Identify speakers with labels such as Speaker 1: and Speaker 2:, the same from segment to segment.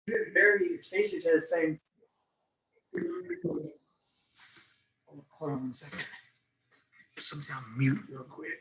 Speaker 1: Very, Stacy said the same. Hold on one second. Put something on mute real quick.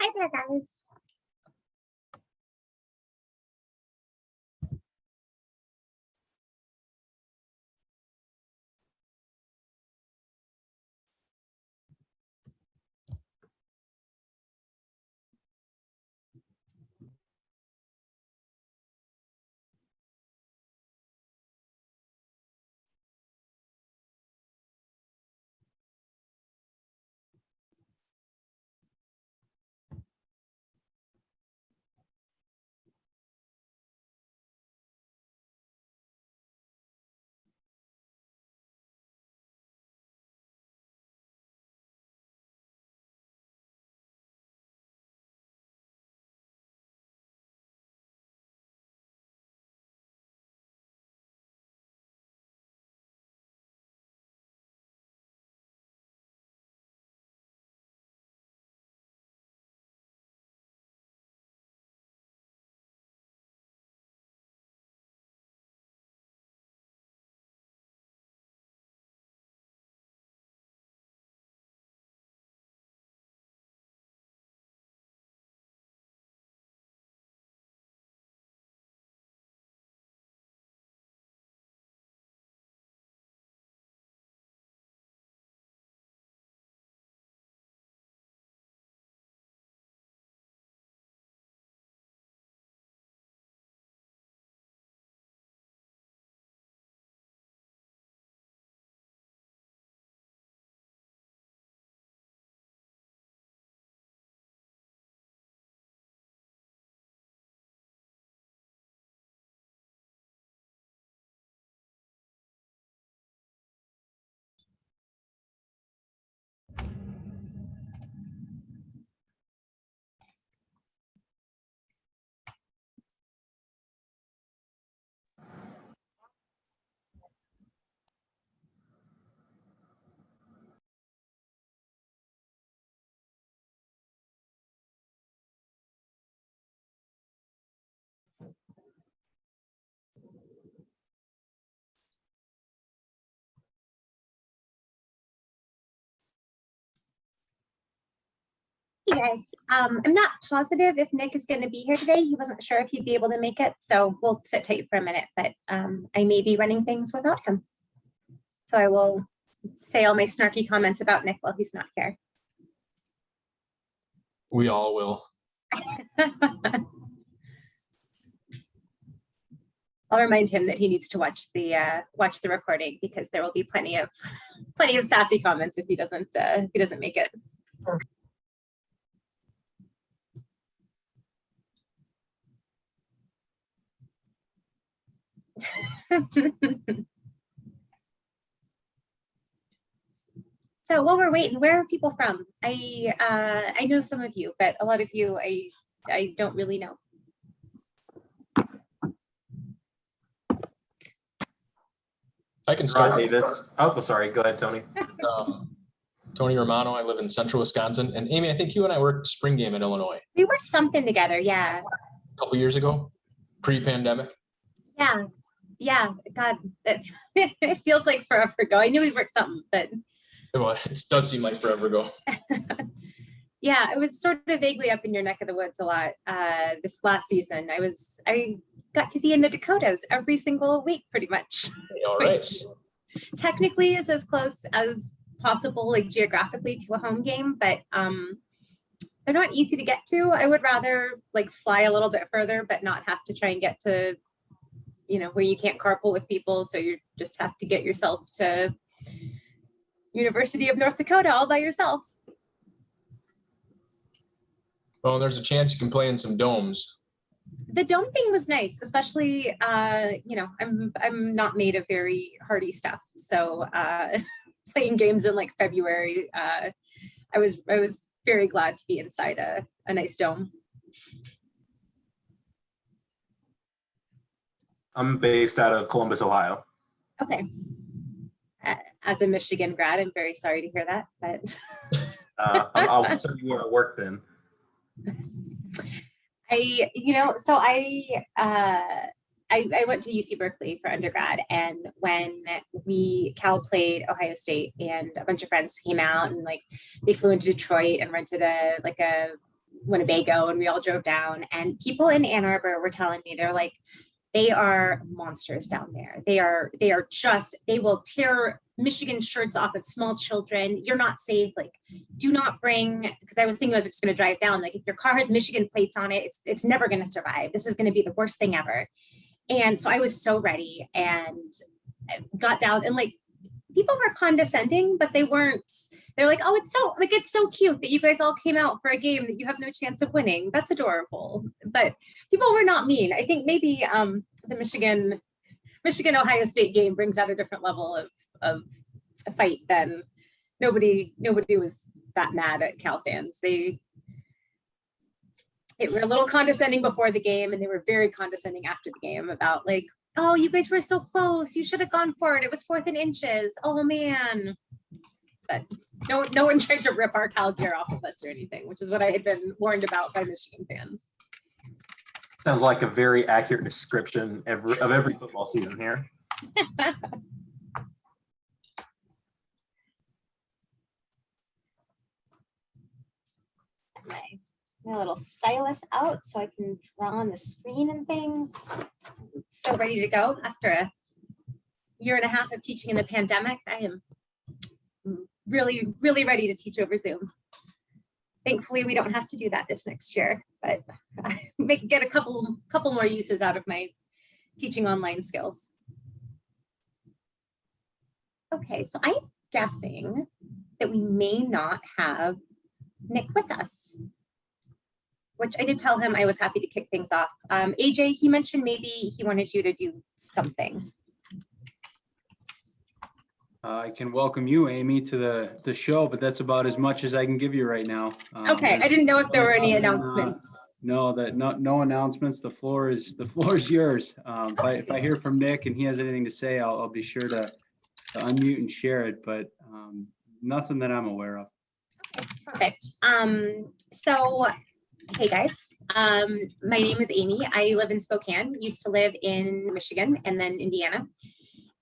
Speaker 2: Hi there, guys. Hey guys, I'm not positive if Nick is going to be here today. He wasn't sure if he'd be able to make it, so we'll sit tight for a minute, but I may be running things without him. So I will say all my snarky comments about Nick while he's not here.
Speaker 3: We all will.
Speaker 2: I'll remind him that he needs to watch the recording because there will be plenty of sassy comments if he doesn't make it. So while we're waiting, where are people from? I know some of you, but a lot of you I don't really know.
Speaker 3: I can start.
Speaker 4: Sorry. Go ahead, Tony.
Speaker 3: Tony Romano. I live in central Wisconsin. And Amy, I think you and I worked spring game in Illinois
Speaker 2: We worked something together, yeah.
Speaker 3: a couple years ago, pre-pandemic.
Speaker 2: Yeah. God, it feels like forever ago. I knew we worked something, but
Speaker 3: Well, it does seem like forever ago.
Speaker 2: yeah, it was sort of vaguely up in your neck of the woods a lot. This last season, I got to be in the Dakotas every single week, pretty much.
Speaker 3: All right.
Speaker 2: Which technically is as close as possible, like geographically, to a home game, but they're not easy to get to. I would rather like fly a little bit further, but not have to try and get to, where you can't carpool with people. So you just have to get yourself to University of North Dakota all by yourself.
Speaker 3: Well, there's a chance you can play in some domes.
Speaker 2: The dome thing was nice, especially I'm not made of very hardy stuff, so playing games in like February, I was very glad to be inside a nice dome.
Speaker 4: I'm based out of Columbus, Ohio.
Speaker 2: Okay. As a Michigan grad, I'm very sorry to hear that, but
Speaker 4: I'll send you where I work then.
Speaker 2: I went to UC Berkeley for undergrad, and when Cal played Ohio State and a bunch of friends came out and like they flew into Detroit and rented a Winnebago, and we all drove down, and people in Ann Arbor were telling me, they're like, they are monsters down there. They will tear Michigan shirts off of small children. You're not safe. Like, do not bring, because I was thinking I was just going to drive down. Like, if your car has Michigan plates on it, it's never going to survive. This is going to be the worst thing ever. And so I was so ready and got down, and like people were condescending, but they weren't. They're like, oh, it's so cute that you guys all came out for a game that you have no chance of winning. That's adorable. But people were not mean. I think maybe the Michigan Ohio State game brings out a different level of a fight than nobody was that mad at Cal fans. They were a little condescending before the game, and they were very condescending after the game about like, oh, you guys were so close. You should have gone for it. It was 4th and inches. Oh man. But no one tried to rip our Cal gear off of us or anything, which is what I had been warned about by Michigan fans.
Speaker 4: Sounds like a very accurate description of every football season here.
Speaker 2: My little stylus out so I can draw on the screen and things. So ready to go after a year and a half of teaching in the pandemic. I am really, really ready to teach over Zoom. Thankfully, we don't have to do that this next year, but I get a couple more uses out of my teaching online skills. Okay, so I'm guessing that we may not have Nick with us, which I did tell him I was happy to kick things off. AJ, he mentioned maybe he wanted you to do something.
Speaker 5: I can welcome you, Amy, to the show, but that's about as much as I can give you right now.
Speaker 2: Okay, I didn't know if there were any announcements.
Speaker 5: No announcements. The floor is yours. If I hear from Nick and he has anything to say, I'll be sure to unmute and share it, but nothing that I'm aware of.
Speaker 2: Okay, perfect. So, hey guys, my name is Amy. I live in Spokane, used to live in Michigan and then Indiana.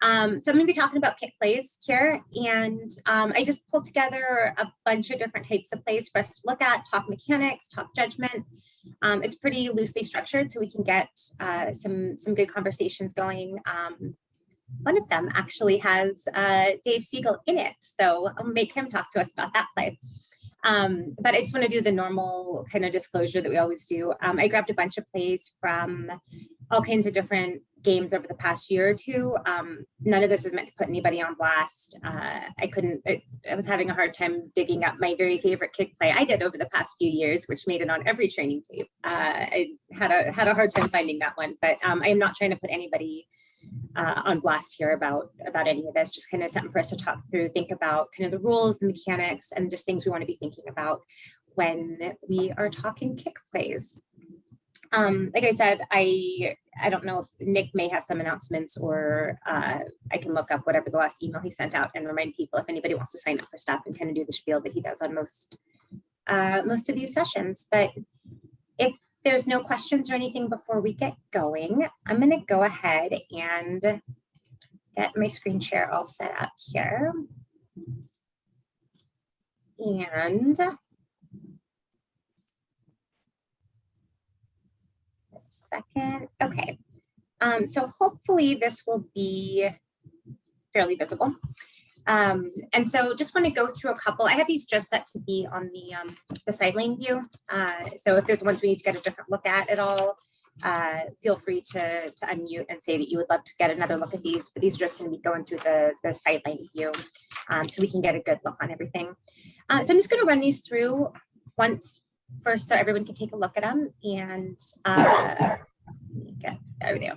Speaker 2: So I'm going to be talking about kick plays here, and I just pulled together a bunch of different types of plays for us to look at, talk mechanics, talk judgment. It's pretty loosely structured, so we can get some good conversations going. One of them actually has Dave Siegel in it, so I'll make him talk to us about that play. But I just want to do the normal kind of disclosure that we always do. I grabbed a bunch of plays from all kinds of different games over the past year or two. None of this is meant to put anybody on blast. I was having a hard time digging up my very favorite kick play I did over the past few years, which made it on every training tape. I had a hard time finding that one, but I am not trying to put anybody on blast here about any of this, just kind of something for us to talk through, think about kind of the rules, the mechanics, and just things we want to be thinking about when we are talking kick plays. Like I said, I don't know if Nick may have some announcements, or I can look up whatever the last email he sent out and remind people if anybody wants to sign up for stuff and kind of do the spiel that he does on most of these sessions. But if there's no questions or anything before we get going, I'm going to go ahead and get my screen share all set up here. And second. Okay. So hopefully this will be fairly visible. And so just want to go through a couple. I have these just set to be on the side lane view. So if there's ones we need to get a different look at all, feel free to unmute and say that you would love to get another look at these, but these are just going to be going through the side lane view, so we can get a good look on everything. So I'm just going to run these through once first, so everyone can take a look at them, and there we go.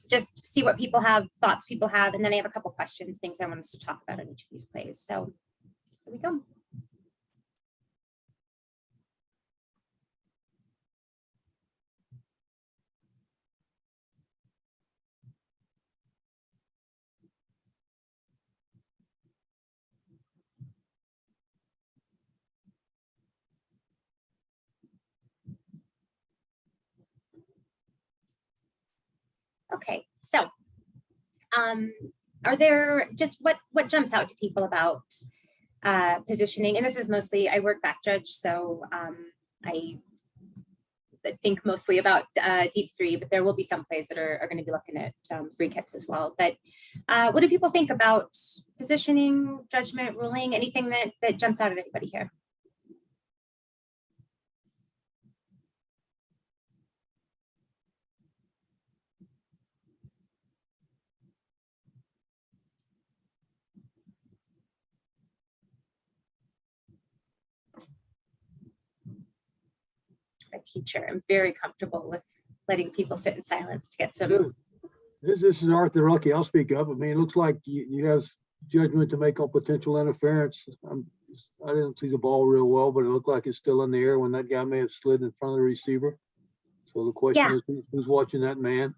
Speaker 2: Just see what people have, thoughts people have, and then I have a couple questions, things I want us to talk about on each of these plays. So here we go. Okay, so are there just what jumps out to people about positioning? And this is mostly, I work back judge, so I think mostly about deep three, but there will be some plays that are going to be looking at free kicks as well. But what do people think about positioning, judgment, ruling, anything that jumps out at anybody here? A teacher, I'm very comfortable with letting people sit in silence to get some.
Speaker 6: This is Arthur Lucky. I'll speak up. I mean, it looks like you have judgment to make on potential interference. I didn't see the ball real well, but it looked like it's still in the air when that guy may have slid in front of the receiver. So the question is, who's watching that man?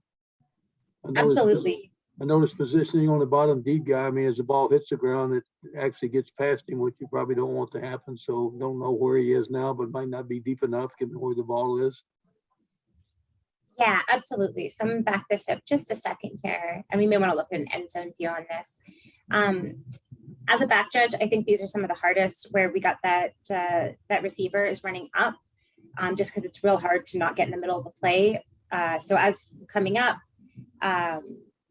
Speaker 2: Absolutely.
Speaker 6: I noticed positioning on the bottom deep guy. I mean, as the ball hits the ground, it actually gets past him, which you probably don't want to happen. So don't know where he is now, but might not be deep enough given where the ball is.
Speaker 2: Yeah, absolutely. So I'm gonna back this up just a second here, and we may want to look at an end zone view on this. As a back judge, I think these are some of the hardest, where we got that receiver is running up, just because it's real hard to not get in the middle of the play. So as coming up,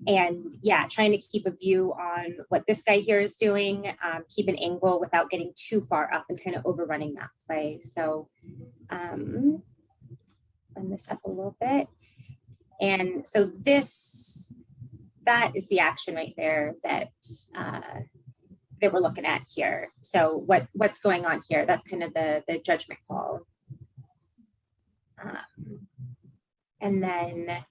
Speaker 2: and yeah, trying to keep a view on what this guy here is doing, keep an angle without getting too far up and kind of overrunning that play. So run this up a little bit. And so that is the action right there that we're looking at here. So what's going on here? That's kind of the judgment call. And then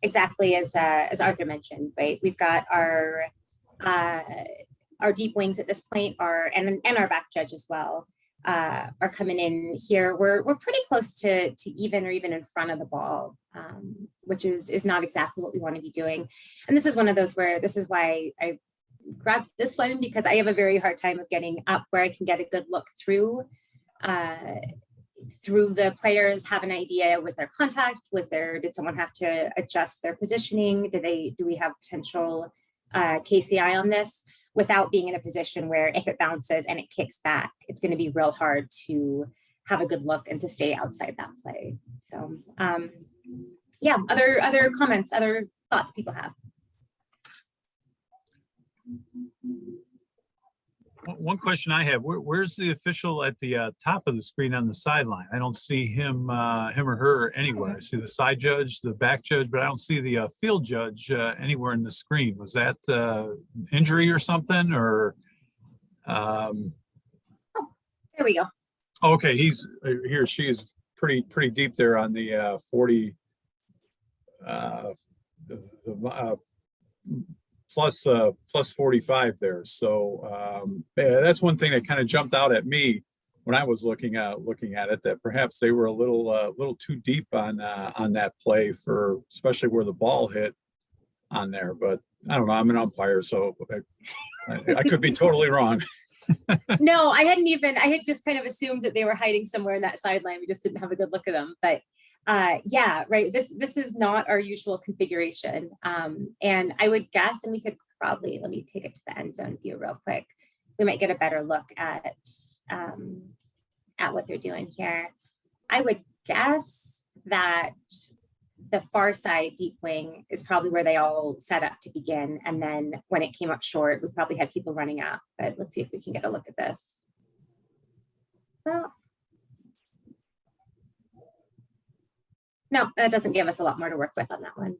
Speaker 2: exactly as Arthur mentioned, right? We've got our deep wings at this point and our back judge as well are coming in here. We're pretty close to even or even in front of the ball, which is not exactly what we want to be doing. And this is one of those where this is why I grabbed this one, because I have a very hard time of getting up where I can get a good look through through the players have an idea, was there contact, did someone have to adjust their positioning? Do we have potential KCI on this, without being in a position where if it bounces and it kicks back, it's going to be real hard to have a good look and to stay outside that play. So yeah, other comments, other thoughts people have.
Speaker 7: One question I have, where's the official at the top of the screen on the sideline? I don't see him or her anywhere. I see the side judge, the back judge, but I don't see the field judge anywhere in the screen. Was that injury or something, or?
Speaker 2: There we go.
Speaker 7: Okay, he or she is pretty deep there on the 40 plus 45 there. So yeah, that's one thing that kind of jumped out at me when I was looking at it, that perhaps they were a little too deep on that play, for especially where the ball hit on there. But I don't know, I'm an umpire, so I could be totally wrong.
Speaker 2: No, I had just kind of assumed that they were hiding somewhere in that sideline. We just didn't have a good look at them. But yeah, right. This is not our usual configuration. And I would guess, and we could probably, let me take it to the end zone view real quick. We might get a better look at what they're doing here. I would guess that the far side deep wing is probably where they all set up to begin. And then when it came up short, we probably had people running out, but let's see if we can get a look at this. Well, no, that doesn't give us a lot more to work with on that one.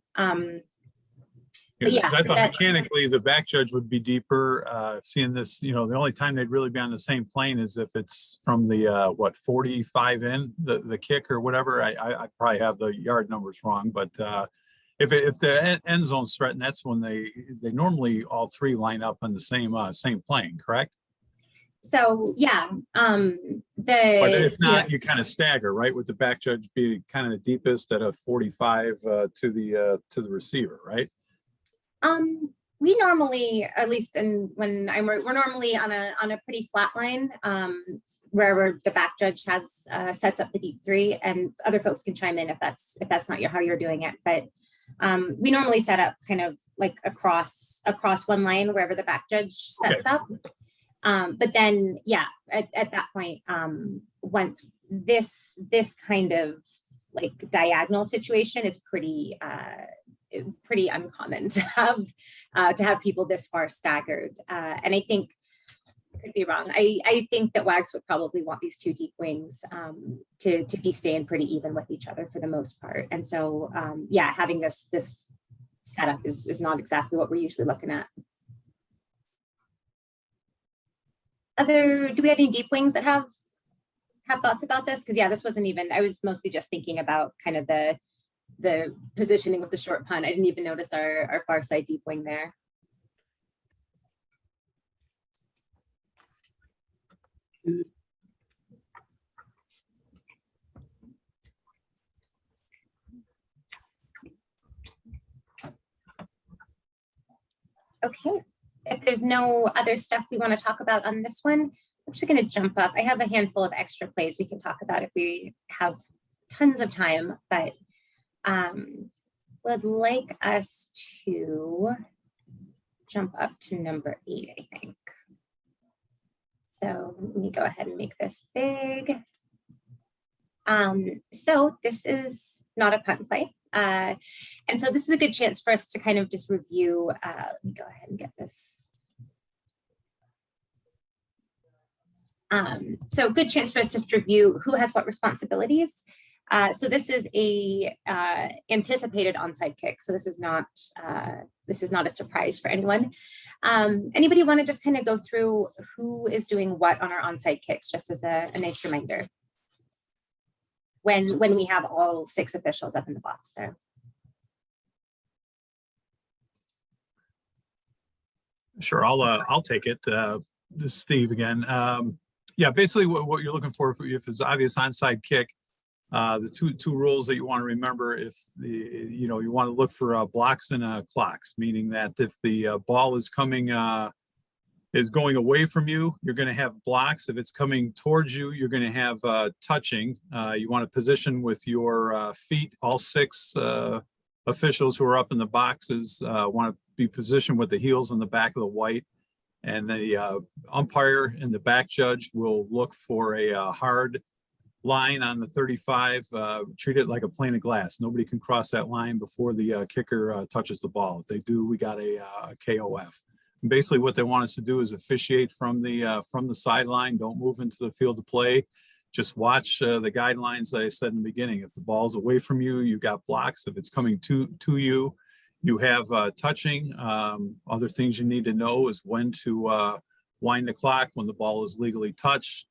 Speaker 7: Yeah, I thought mechanically the back judge would be deeper. Seeing this, the only time they'd really be on the same plane is if it's from the 45 in the kick or whatever. I probably have the yard numbers wrong, but if the end zone's threatened, that's when they normally all three line up on the same plane, correct?
Speaker 2: So yeah,
Speaker 7: but if not, you kind of stagger, right? With the back judge being kind of the deepest at a 45 to the receiver, right?
Speaker 2: We normally, at least we're normally on a pretty flat line, wherever the back judge has sets up the deep three, and other folks can chime in if that's not how you're doing it. But we normally set up kind of like across one line wherever the back judge sets up. But then, yeah, at that point, once this kind of like diagonal situation is pretty uncommon to have people this far staggered. And I think, I could be wrong, I think that Wags would probably want these two deep wings to be staying pretty even with each other for the most part. And so, yeah, having this setup is not exactly what we're usually looking at. Do we have any deep wings that have thoughts about this? Because yeah, this wasn't even, I was mostly just thinking about kind of the positioning with the short punt. I didn't even notice our far side deep wing there. Okay, if there's no other stuff we want to talk about on this one, I'm actually going to jump up. I have a handful of extra plays we can talk about if we have tons of time, but would like us to jump up to number 8, I think. So let me go ahead and make this big. So this is not a punt play. And so this is a good chance for us to kind of just review. Let me go ahead and get this. So good chance for us to just review who has what responsibilities. So this is a anticipated onside kick. So this is not a surprise for anyone. Anybody want to just kind of go through who is doing what on our onside kicks, just as a nice reminder? When we have all 6 officials up in the box there.
Speaker 7: Sure, I'll take it. This is Steve again. Yeah, basically what you're looking for if it's obvious onside kick, the two rules that you want to remember, if you want to look for blocks and clocks, meaning that if the ball is coming is going away from you, you're going to have blocks. If it's coming towards you, you're going to have touching. You want to position with your feet. All 6 officials who are up in the boxes want to be positioned with the heels on the back of the white. And the umpire and the back judge will look for a hard line on the 35. Treat it like a pane of glass. Nobody can cross that line before the kicker touches the ball. If they do, we got a KOF. Basically what they want us to do is officiate from the sideline. Don't move into the field of play. Just watch the guidelines that I said in the beginning. If the ball's away from you, you got blocks. If it's coming to you, you have touching. Other things you need to know is when to wind the clock when the ball is legally touched.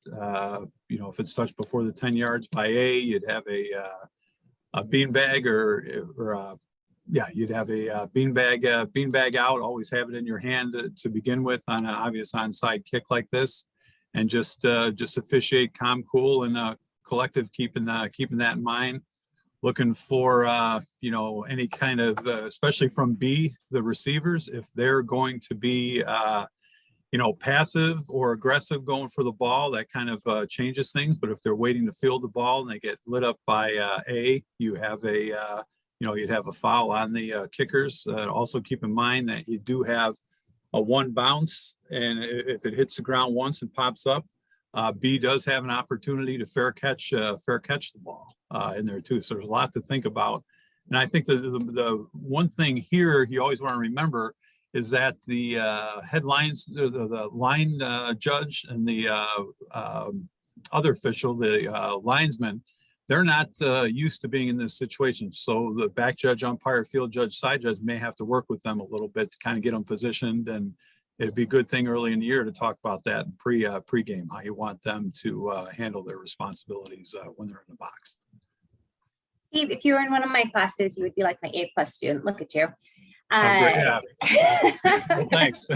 Speaker 7: If it's touched before the 10 yards by A, you'd have a beanbag you'd have a beanbag out. Always have it in your hand to begin with on an obvious onside kick like this, and just officiate calm, cool, and collective, keeping that in mind. Looking for any kind of, especially from B, the receivers, if they're going to be passive or aggressive going for the ball, that kind of changes things. But if they're waiting to field the ball and they get lit up by A, you have you'd have a foul on the kickers. Also keep in mind that you do have a 1 bounce, and if it hits the ground once and pops up, B does have an opportunity to fair catch the ball in there too. So there's a lot to think about. And I think the one thing here you always want to remember is that the headlines, the line judge and the other official, the linesman, they're not used to being in this situation. So the back judge, umpire, field judge, side judge may have to work with them a little bit to kind of get them positioned. And it'd be a good thing early in the year to talk about that in pre-game, how you want them to handle their responsibilities when they're in the box.
Speaker 2: Steve, if you were in one of my classes, you would be like my A+ student. Look at you.
Speaker 7: Well, thanks.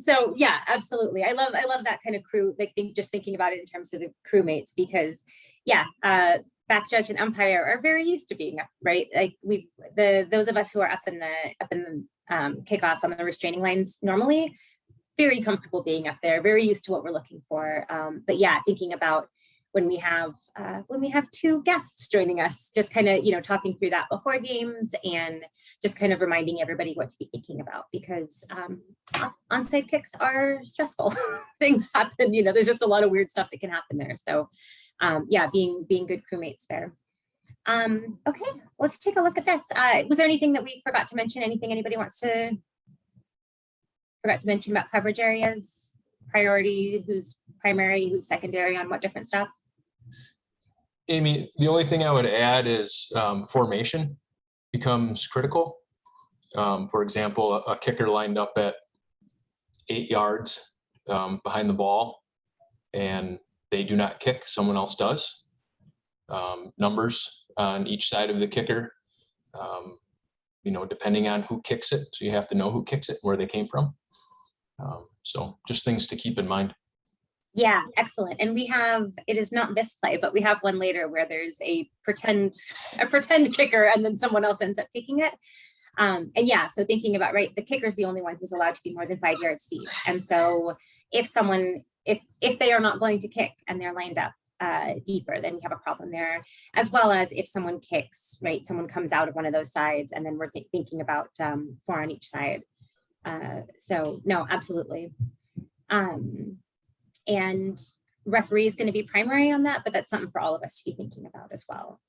Speaker 2: So yeah, absolutely. I love that kind of crew, like just thinking about it in terms of the crewmates, because yeah, back judge and umpire are very used to being up, right? Like those of us who are up in the kickoff on the restraining lines normally, very comfortable being up there, very used to what we're looking for. But yeah, thinking about when we have 2 guests joining us, just kind of, talking through that before games and just kind of reminding everybody what to be thinking about, because onside kicks are stressful. Things happen, there's just a lot of weird stuff that can happen there. So yeah, being good crewmates there. Okay, let's take a look at this. Was there anything that we forgot to mention? Anything anybody forgot to mention about coverage areas, priority, who's primary, who's secondary on what different stuff?
Speaker 3: Amy, the only thing I would add is formation becomes critical. For example, a kicker lined up at 8 yards behind the ball and they do not kick, someone else does. Numbers on each side of the kicker, depending on who kicks it. So you have to know who kicks it, where they came from. So just things to keep in mind.
Speaker 2: Yeah, excellent. And it is not this play, but we have one later where there's a pretend kicker and then someone else ends up kicking it. And yeah, so thinking about, right, the kicker is the only one who's allowed to be more than 5 yards deep. And so if they are not going to kick and they're lined up deeper, then we have a problem there, as well as if someone kicks, right, someone comes out of one of those sides and then we're thinking about 4 on each side. So no, absolutely. And referee is going to be primary on that, but that's something for all of us to be thinking about as well.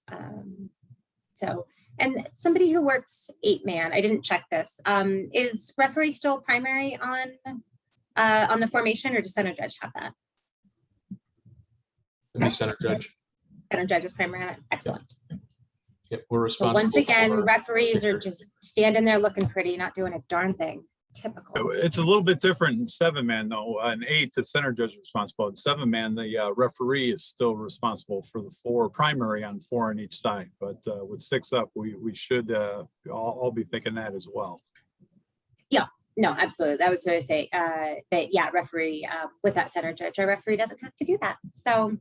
Speaker 2: And somebody who works 8-man, I didn't check this. Is referee still primary on the formation, or does center judge have that?
Speaker 3: The center judge.
Speaker 2: Center judge is primary. Excellent.
Speaker 3: Yep, we're
Speaker 2: But
Speaker 3: responsible.
Speaker 2: once again,
Speaker 3: for
Speaker 2: referees are
Speaker 3: kicker.
Speaker 2: just standing there looking pretty, not doing a darn thing. Typical.
Speaker 7: It's a little bit different in 7-man though. In 8, the center judge is responsible. In 7-man, the referee is still responsible for the 4 primary on 4 on each side. But with 6 up, we should all be thinking that as well.
Speaker 2: Yeah, no, absolutely. That was what I say. That yeah, referee with that center judge, our referee doesn't have to do that. So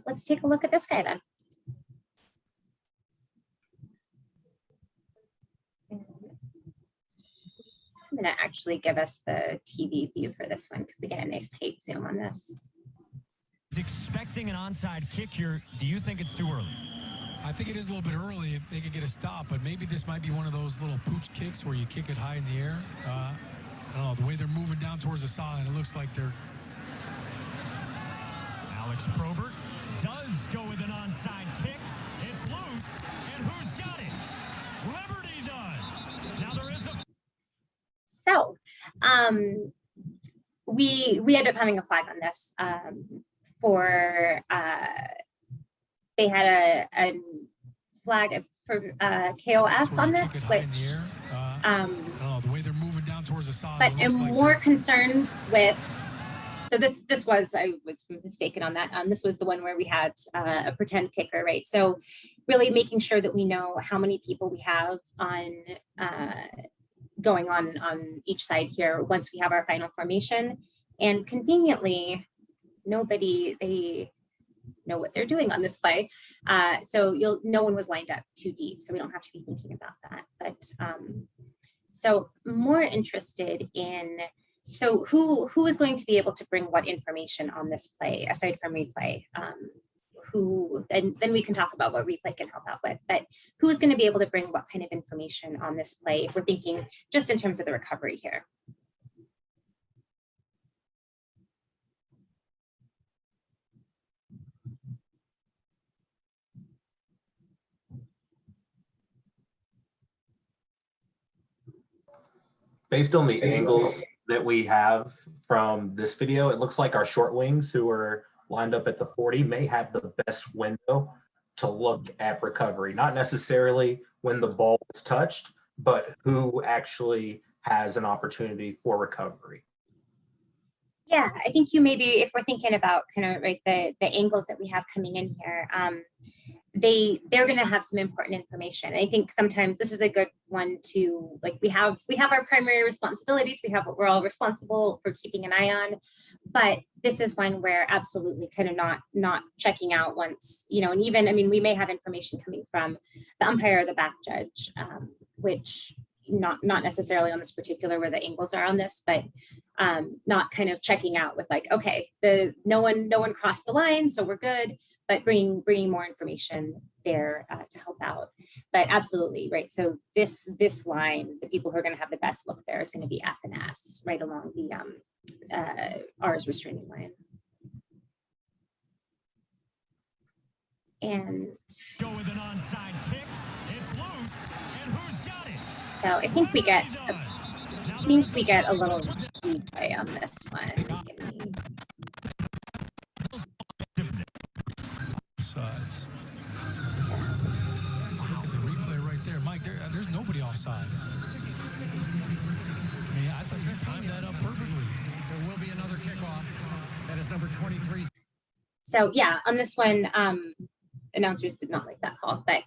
Speaker 2: let's take a look at this guy then. gonna actually give us the TV view for this one because we get a nice tight zoom on this.
Speaker 8: Expecting an onside kick here. Do you think it's too early?
Speaker 9: I think it is a little bit early if they could get a stop, but maybe this might be one of those little pooch kicks where you kick it high in the air. I don't know, the way they're moving down towards the sideline, it looks like they're...
Speaker 8: Alex Probert does go with an onside kick. It's loose, and who's got it? Liberty does. Now there is a...
Speaker 2: So we end up having a flag on this for they had a flag for KOF on this, which
Speaker 9: I don't know, the way they're moving down towards the sideline.
Speaker 2: but I'm more concerned with. So this was, I was mistaken on that. This was the one where we had a pretend kicker, right? So really making sure that we know how many people we have on going on each side here once we have our final formation. And conveniently, they know what they're doing on this play. So no one was lined up too deep, so we don't have to be thinking about that. But so more interested in, so who is going to be able to bring what information on this play aside from replay? Then we can talk about what replay can help out with, but who's going to be able to bring what kind of information on this play if we're thinking just in terms of the recovery here?
Speaker 4: Based on the angles that we have from this video, it looks like our short wings who are lined up at the 40 may have the best window to look at recovery, not necessarily when the ball is touched, but who actually has an opportunity for recovery.
Speaker 2: Yeah, I think you maybe, if we're thinking about kind of right the angles that we have coming in here, they're going to have some important information. I think sometimes this is a good one to, like, we have our primary responsibilities, we have what we're all responsible for keeping an eye on, but this is one where absolutely kind of not checking out once, and even, I mean, we may have information coming from the umpire or the back judge, which not necessarily on this particular where the angles are on this, but not kind of checking out with like, okay, no one crossed the line, so we're good, but bringing more information there to help out. But absolutely, right. So this line, the people who are going to have the best look there is going to be F and S right along the R's restraining line. And
Speaker 8: go with an onside kick. It's loose, and who's got it?
Speaker 2: so I think we get a little replay on this one.
Speaker 9: Offsides. Look at the replay right there. Mike, there's nobody offsides. I mean, I thought you timed that up perfectly.
Speaker 10: There will be another kickoff. That is number 23.
Speaker 2: So yeah, on this one, announcers did not like that call, but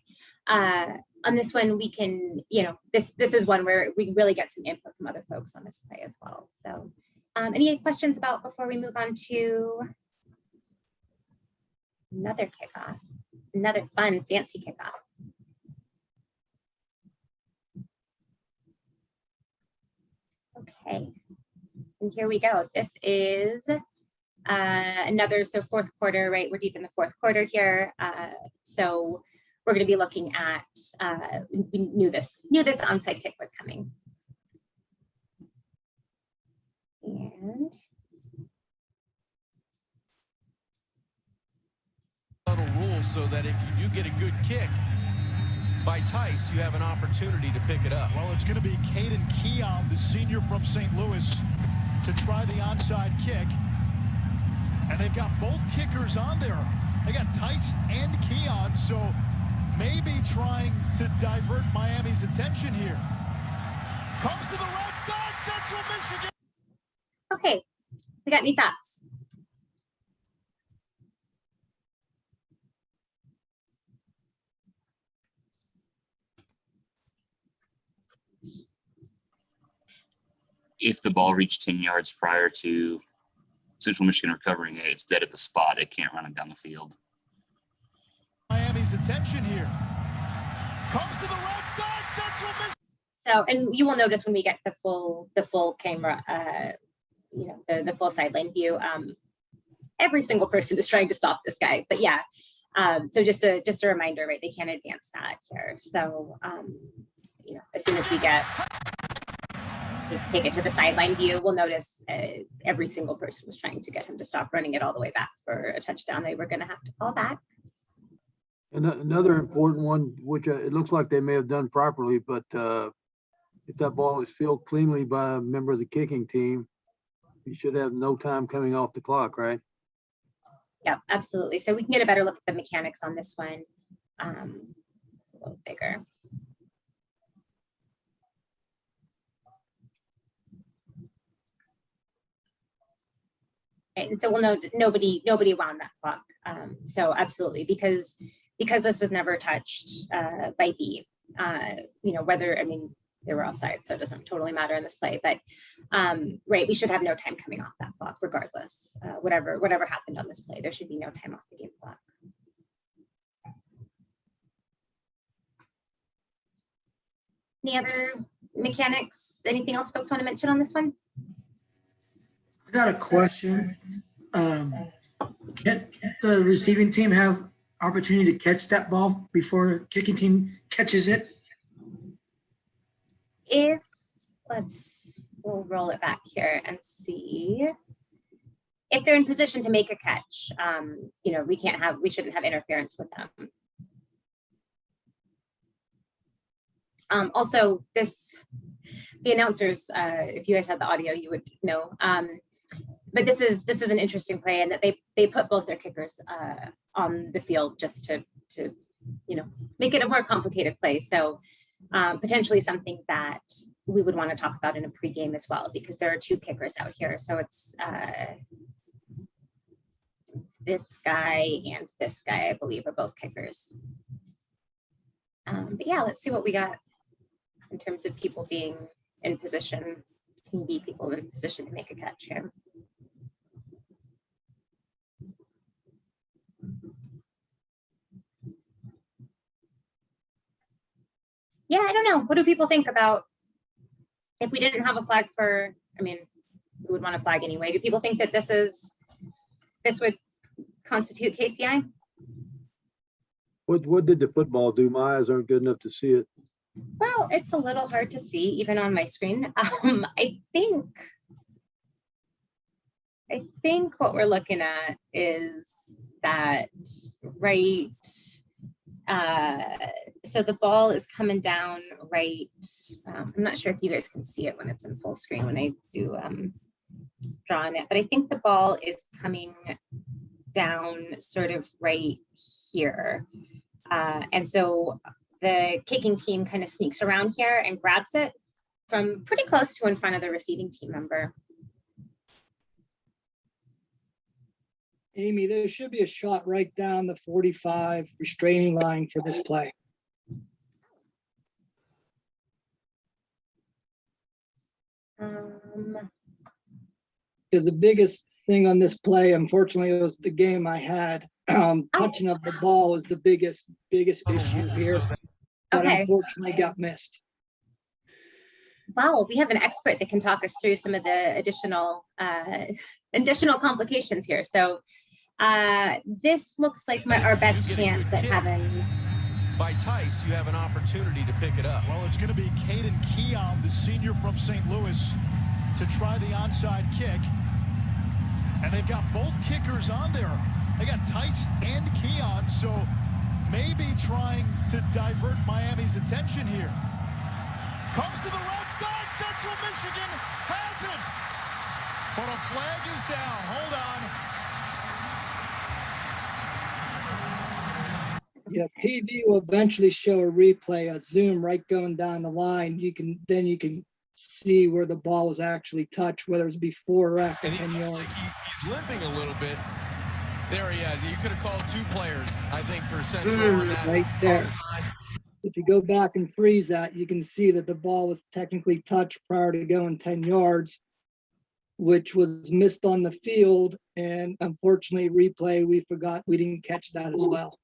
Speaker 2: on this one, we can, this is one where we really get some input from other folks on this play as well. So any questions about before we move on to another kickoff, another fun, fancy kickoff? Okay, and here we go. This is another, so fourth quarter, right? We're deep in the fourth quarter here. So we're going to be looking at, we knew this onside kick was coming. And
Speaker 11: rule so that if you do get a good kick by Tice, you have an opportunity to pick it up.
Speaker 10: Well, it's going to be Caden Keon, the senior from St. Louis, to try the onside kick. And they've got both kickers on there. They got Tice and Keon, so maybe trying to divert Miami's attention here. Comes to the right side, Central Michigan.
Speaker 2: okay, we got any thoughts?
Speaker 12: If the ball reached 10 yards prior to Central Michigan recovering it, it's dead at the spot. It can't run it down the field.
Speaker 10: Miami's attention here. Comes to the right side, Central Michigan.
Speaker 2: So, and you will notice when we get the full camera, you know, the full sideline view, every single person is trying to stop this guy. But yeah, so just a reminder, right? They can't advance that here. So, you know, as soon as we take it to the sideline view, we'll notice every single person was trying to get him to stop running it all the way back for a touchdown. They were going to have to call back.
Speaker 6: And another important one, which it looks like they may have done properly, but if that ball is fielded cleanly by a member of the kicking team, you should have no time coming off the clock, right?
Speaker 2: Yeah, absolutely. So we can get a better look at the mechanics on this one. It's a little bigger. And so we'll know nobody wound that clock. So absolutely, because this was never touched by B. You know, whether, I mean, they were offside, so it doesn't totally matter in this play, but right, we should have no time coming off that clock regardless. Whatever happened on this play, there should be no time off the game clock. Any other mechanics? Anything else folks want to mention on this one?
Speaker 1: I got a question. Can't the receiving team have opportunity to catch that ball before kicking team catches it?
Speaker 2: We'll roll it back here and see if they're in position to make a catch. You know, we shouldn't have interference with them. Also, the announcers, if you guys had the audio, you would know. But this is an interesting play, and that they put both their kickers on the field just to you know, make it a more complicated play. So potentially something that we would want to talk about in a pregame as well, because there are two kickers out here. So it's this guy and this guy, I believe, are both kickers. But yeah, let's see what we got in terms of people being in position, Team B people in position to make a catch here. Yeah, I don't know. What do people think about if we didn't have a flag for, I mean, we would want a flag anyway. Do people think that this would constitute KCI?
Speaker 6: What did the football do? My eyes aren't good enough to see it.
Speaker 2: Well, it's a little hard to see even on my screen. I think what we're looking at is that, right, so the ball is coming down right. I'm not sure if you guys can see it when it's in full screen when I do draw on it, but I think the ball is coming down sort of right here. And so the kicking team kind of sneaks around here and grabs it from pretty close to in front of the receiving team member.
Speaker 13: Amy, there should be a shot right down the 45 restraining line for this play. Because the biggest thing on this play, unfortunately, was the game I had. Touching of the ball was the biggest issue here. That unfortunately got missed.
Speaker 2: Wow, we have an expert that can talk us through some of the additional complications here. So this looks like our best chance at having.
Speaker 11: By Tice, you have an opportunity to pick it up.
Speaker 10: Well, it's going to be Caden Keon, the senior from St. Louis, to try the onside kick. And they've got both kickers on there. They got Tice and Keon, so maybe trying to divert Miami's attention here. Comes to the right side, Central Michigan has it. But a flag is down, hold on.
Speaker 13: Yeah, TV will eventually show a replay, a zoom right going down the line. You can see where the ball was actually touched, whether it's before or after 10 yards.
Speaker 11: Like he's limping a little bit. There he is. You could have called two players, I think, for Central on that.
Speaker 13: Right there. If you go back and freeze that, you can see that the ball was technically touched prior to going 10 yards, which was missed on the field. And unfortunately, replay, we didn't catch that as well.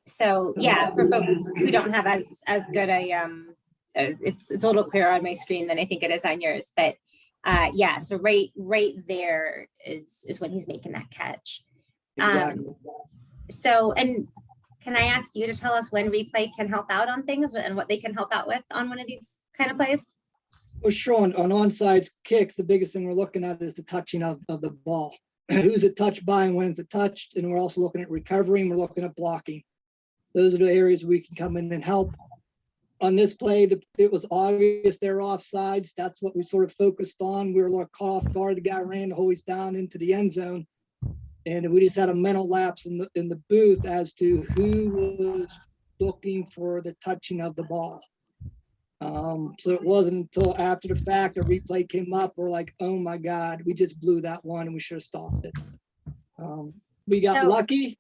Speaker 2: So yeah, for folks who don't have as good a it's a little clearer on my screen than I think it is on yours, but yeah, so right there is when he's making that catch.
Speaker 13: Exactly.
Speaker 2: So, and can I ask you to tell us when replay can help out on things and what they can help out with on one of these kind of plays?
Speaker 13: Well, sure, on onside kicks, the biggest thing we're looking at is the touching of the ball. Who's it touched by and when is it touched? And we're also looking at recovery and we're looking at blocking. Those are the areas we can come in and help. On this play, it was obvious they're offsides. That's what we sort of focused on. We were like caught off guard. The guy ran the hoist down into the end zone. And we just had a mental lapse in the booth as to who was looking for the touching of the ball. So it wasn't until after the fact a replay came up, we're like, oh my God, we just blew that one and we should have stopped it. We got lucky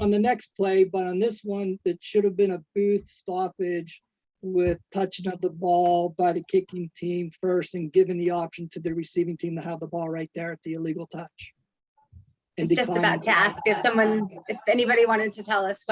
Speaker 13: on the next play, but on this one, it should have been a booth stoppage with touching of the ball by the kicking team first and giving the option to the receiving team to have the ball right there at the illegal touch.
Speaker 2: I was just about to ask if anybody wanted to tell us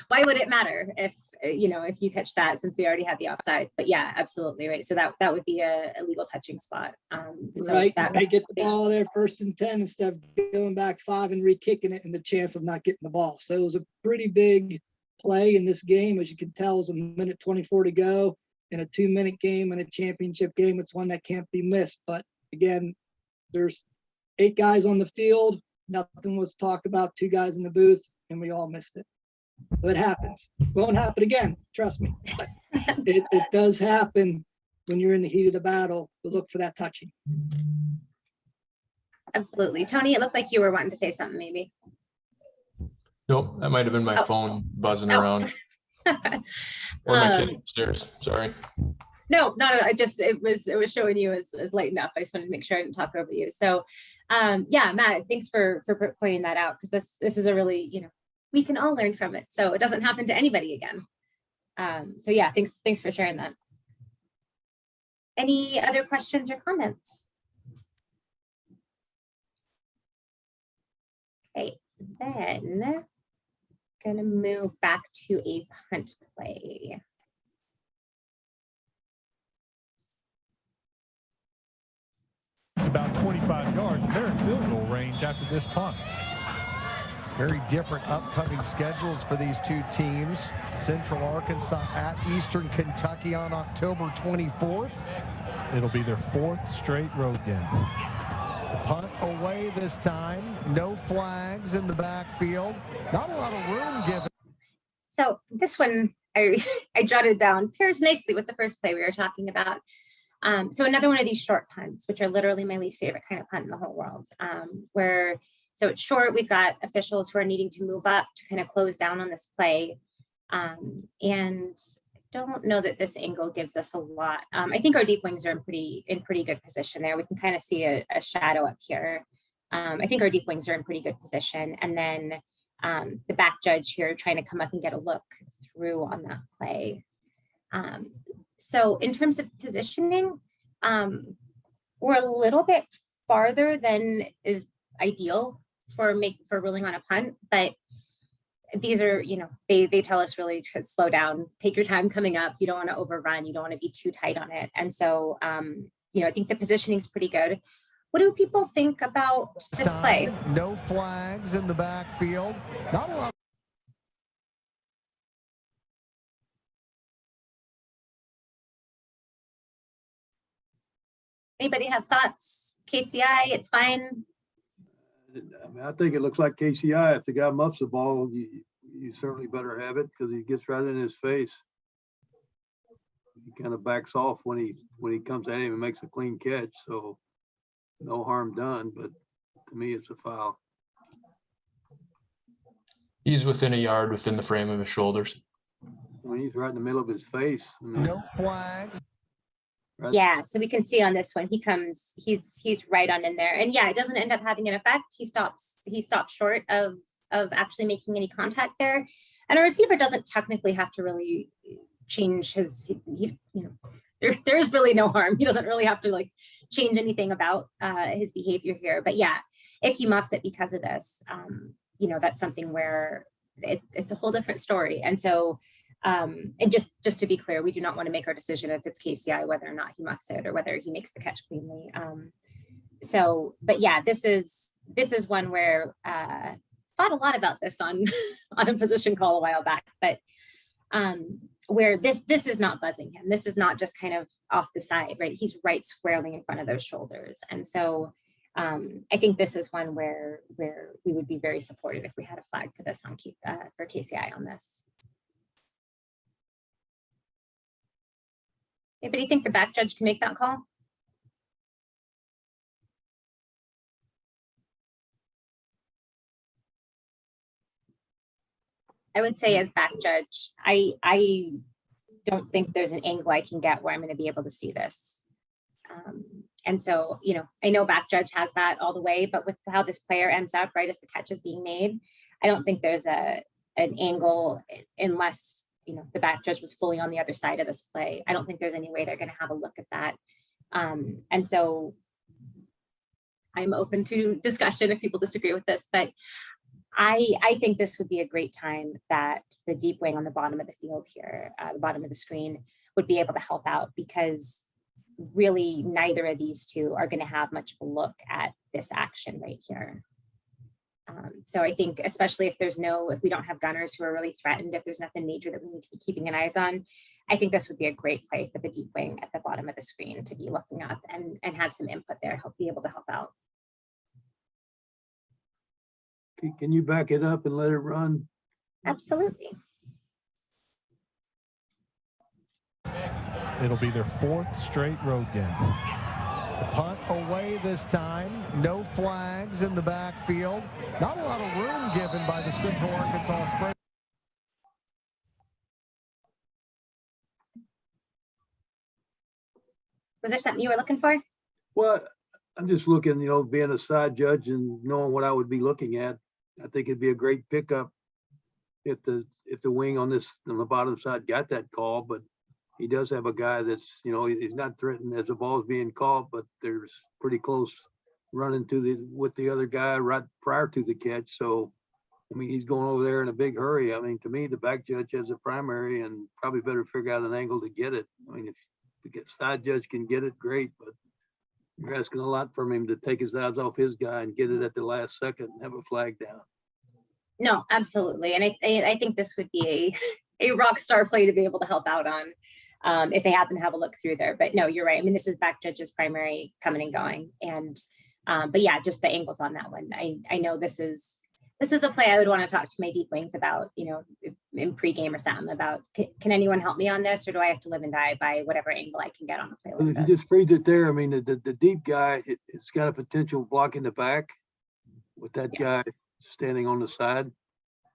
Speaker 2: why would it matter if you catch that, since we already had the offside. But yeah, absolutely right. So that would be a illegal touching spot. So
Speaker 13: right, they get the ball there 1st and 10 instead of going back 5 and re-kicking it, and the chance of not getting the ball. So it was a pretty big play in this game. As you can tell, it was a minute 24 to go in a 2-minute game and a championship game. It's one that can't be missed. But again, there's 8 guys on the field. Nothing was talked about, 2 guys in the booth, and we all missed it. So it happens. Won't happen again, trust me. But it does happen when you're in the heat of the battle to look for that touching.
Speaker 2: Absolutely. Tony, it looked like you were wanting to say something maybe.
Speaker 3: Nope, that might have been my phone buzzing around. Or my kid upstairs, sorry.
Speaker 2: No, it was showing you as lightened up. I just wanted to make sure I didn't talk over you. So yeah, Matt, thanks for pointing that out, because this is a really, we can all learn from it. So it doesn't happen to anybody again. So yeah, thanks for sharing that. Any other questions or comments? Okay, then gonna move back to a punt play.
Speaker 8: It's about 25 yards, and they're in field goal range after this punt.
Speaker 14: Very different upcoming schedules for these two teams. Central Arkansas at Eastern Kentucky on October 24th.
Speaker 8: It'll be their 4th straight road game.
Speaker 14: The punt away this time. No flags in the backfield. Not a lot of room given.
Speaker 2: So this one I jotted down pairs nicely with the first play we were talking about. So another one of these short punts, which are literally my least favorite kind of punt in the whole world, so it's short. We've got officials who are needing to move up to kind of close down on this play. And I don't know that this angle gives us a lot. I think our deep wings are in pretty good position there. We can kind of see a shadow up here. I think our deep wings are in pretty good position. And then the back judge here trying to come up and get a look through on that play. So in terms of positioning, we're a little bit farther than is ideal for ruling on a punt, but these are, they tell us really to slow down, take your time coming up. You don't want to overrun. You don't want to be too tight on it. And so, I think the positioning is pretty good. What do people think about this play?
Speaker 14: No flags in the backfield. Not a lot.
Speaker 2: Anybody have thoughts? KCI, it's fine.
Speaker 6: I mean, I think it looks like KCI. If the guy muffs the ball, you certainly better have it, because he gets right in his face. He kind of backs off when he comes at him and makes a clean catch. So no harm done, but to me, it's a foul.
Speaker 3: He's within a yard within the frame of his shoulders.
Speaker 6: When he's right in the middle of his face. I mean,
Speaker 14: no flags.
Speaker 2: Yeah, so we can see on this one, he's right on in there. And yeah, it doesn't end up having an effect. He stops short of actually making any contact there. And a receiver doesn't technically have to really change there is really no harm. He doesn't really have to change anything about his behavior here. But yeah, if he muffs it because of this, that's something where it's a whole different story. And so And just to be clear, we do not want to make our decision if it's KCI, whether or not he muffs it or whether he makes the catch cleanly. But yeah, this is one where thought a lot about this on a position call a while back, but where this is not buzzing him. This is not just kind of off the side, right? He's right squarely in front of those shoulders. And so I think this is one where we would be very supportive if we had a flag for this for KCI on this. Anybody think the back judge can make that call? I would say as back judge, I don't think there's an angle I can get where I'm going to be able to see this. And so, you know, I know back judge has that all the way, but with how this player ends up right as the catch is being made, I don't think there's an angle unless, you know, the back judge was fully on the other side of this play. I don't think there's any way they're going to have a look at that. And so I'm open to discussion if people disagree with this, but I think this would be a great time that the deep wing on the bottom of the field here, the bottom of the screen, would be able to help out, because really neither of these two are going to have much of a look at this action right here. So I think, especially if we don't have gunners who are really threatened, if there's nothing major that we need to be keeping an eyes on, I think this would be a great play for the deep wing at the bottom of the screen to be looking up and have some input there, be able to help out.
Speaker 6: Can you back it up and let it run?
Speaker 2: Absolutely.
Speaker 14: It'll be their 4th straight road game. The punt away this time. No flags in the backfield. Not a lot of room given by the Central Arkansas Spring.
Speaker 2: Was there something you were looking for?
Speaker 6: Well, I'm just looking, you know, being a side judge and knowing what I would be looking at. I think it'd be a great pickup if the wing on the bottom side got that call, but he does have a guy that's, you know, he's not threatened as the ball's being caught, but there's pretty close running with the other guy right prior to the catch. So, I mean, he's going over there in a big hurry. I mean, to me, the back judge has a primary and probably better figure out an angle to get it. I mean, if the side judge can get it, great, but you're asking a lot from him to take his eyes off his guy and get it at the last second and have a flag down.
Speaker 2: No, absolutely. And I think this would be a rock star play to be able to help out on if they happen to have a look through there. But no, you're right. I mean, this is back judge's primary coming and going. And but yeah, just the angles on that one. I know this is a play I would want to talk to my deep wings about, you know, in pregame or something about, can anyone help me on this, or do I have to live and die by whatever angle I can get on a play like
Speaker 6: If
Speaker 2: this?
Speaker 6: you just freeze it there, I mean, the deep guy, it's got a potential block in the back with that guy standing on the side.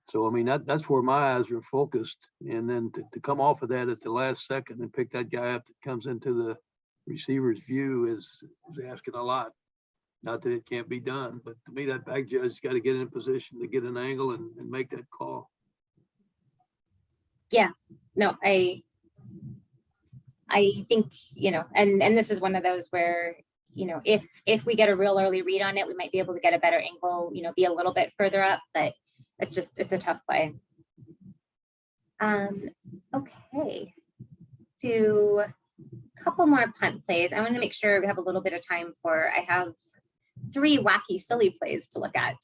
Speaker 6: So, I mean, that's where my eyes are focused. And then to come off of that at the last second and pick that guy up that comes into the receiver's view is asking a lot. Not that it can't be done, but to me, that back judge's got to get in position to get an angle and make that call.
Speaker 2: Yeah, no, I think, you know, and this is one of those where, you know, if we get a real early read on it, we might be able to get a better angle, you know, be a little bit further up, but it's a tough play. Okay, do a couple more punt plays. I want to make sure we have a little bit of time I have 3 wacky, silly plays to look at,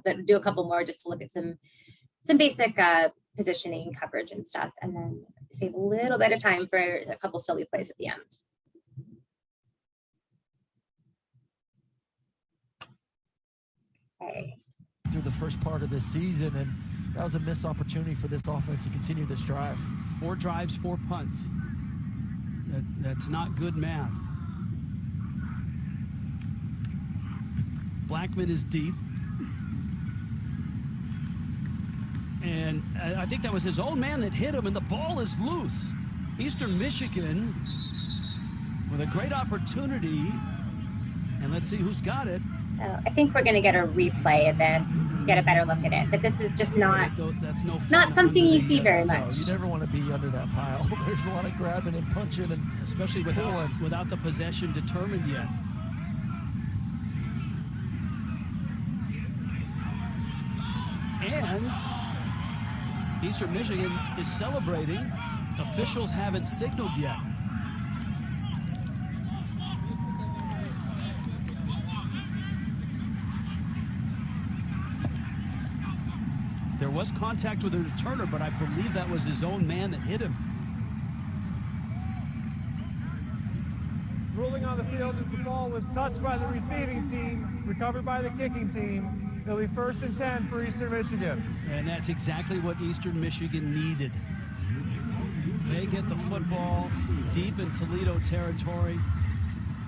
Speaker 2: but do a couple more just to look at some basic positioning, coverage and stuff, and then save a little bit of time for a couple silly plays at the end. Okay.
Speaker 15: Through the first part of this season, and that was a missed opportunity for this offense to continue this drive.
Speaker 16: 4 drives, 4 punts. That's not good math. Blackman is deep. And I think that was his own man that hit him, and the ball is loose. Eastern Michigan with a great opportunity. And let's see who's got it.
Speaker 2: So I think we're going to get a replay of this to get a better look at it, but this is just not something you see very much.
Speaker 15: You never want to be under that pile. There's a lot of grabbing and punching, and
Speaker 16: especially without the possession determined yet. And Eastern Michigan is celebrating. Officials haven't signaled yet. There was contact with a returner, but I believe that was his own man that hit him.
Speaker 17: Ruling on the field as the ball was touched by the receiving team, recovered by the kicking team. It'll be 1st and 10 for Eastern Michigan.
Speaker 16: And that's exactly what Eastern Michigan needed. They get the football deep in Toledo territory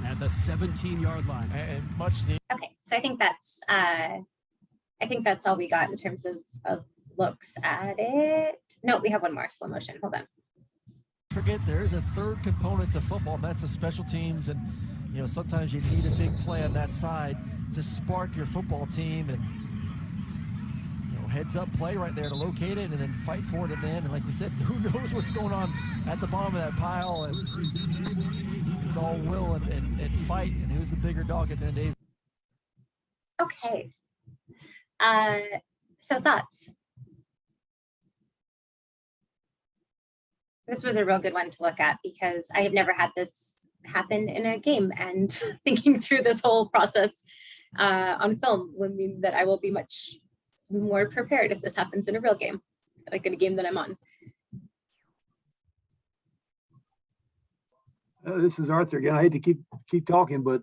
Speaker 16: at the 17-yard line.
Speaker 14: And much needed.
Speaker 2: Okay, so I think that's all we got in terms of looks at it. No, we have one more slow motion. Hold on.
Speaker 15: Forget there is a third component to football, and that's the special teams. And sometimes you need a big play on that side to spark your football team, and heads up play right there to locate it and then fight for it at the end. And like we said, who knows what's going on at the bottom of that pile, and it's all will and fight, and who's the bigger dog at the end of the day.
Speaker 2: Okay. So thoughts? This was a real good one to look at because I have never had this happen in a game, and thinking through this whole process on film would mean that I will be much more prepared if this happens in a real game, like in a game that I'm on.
Speaker 6: This is Arthur again. I hate to keep talking, but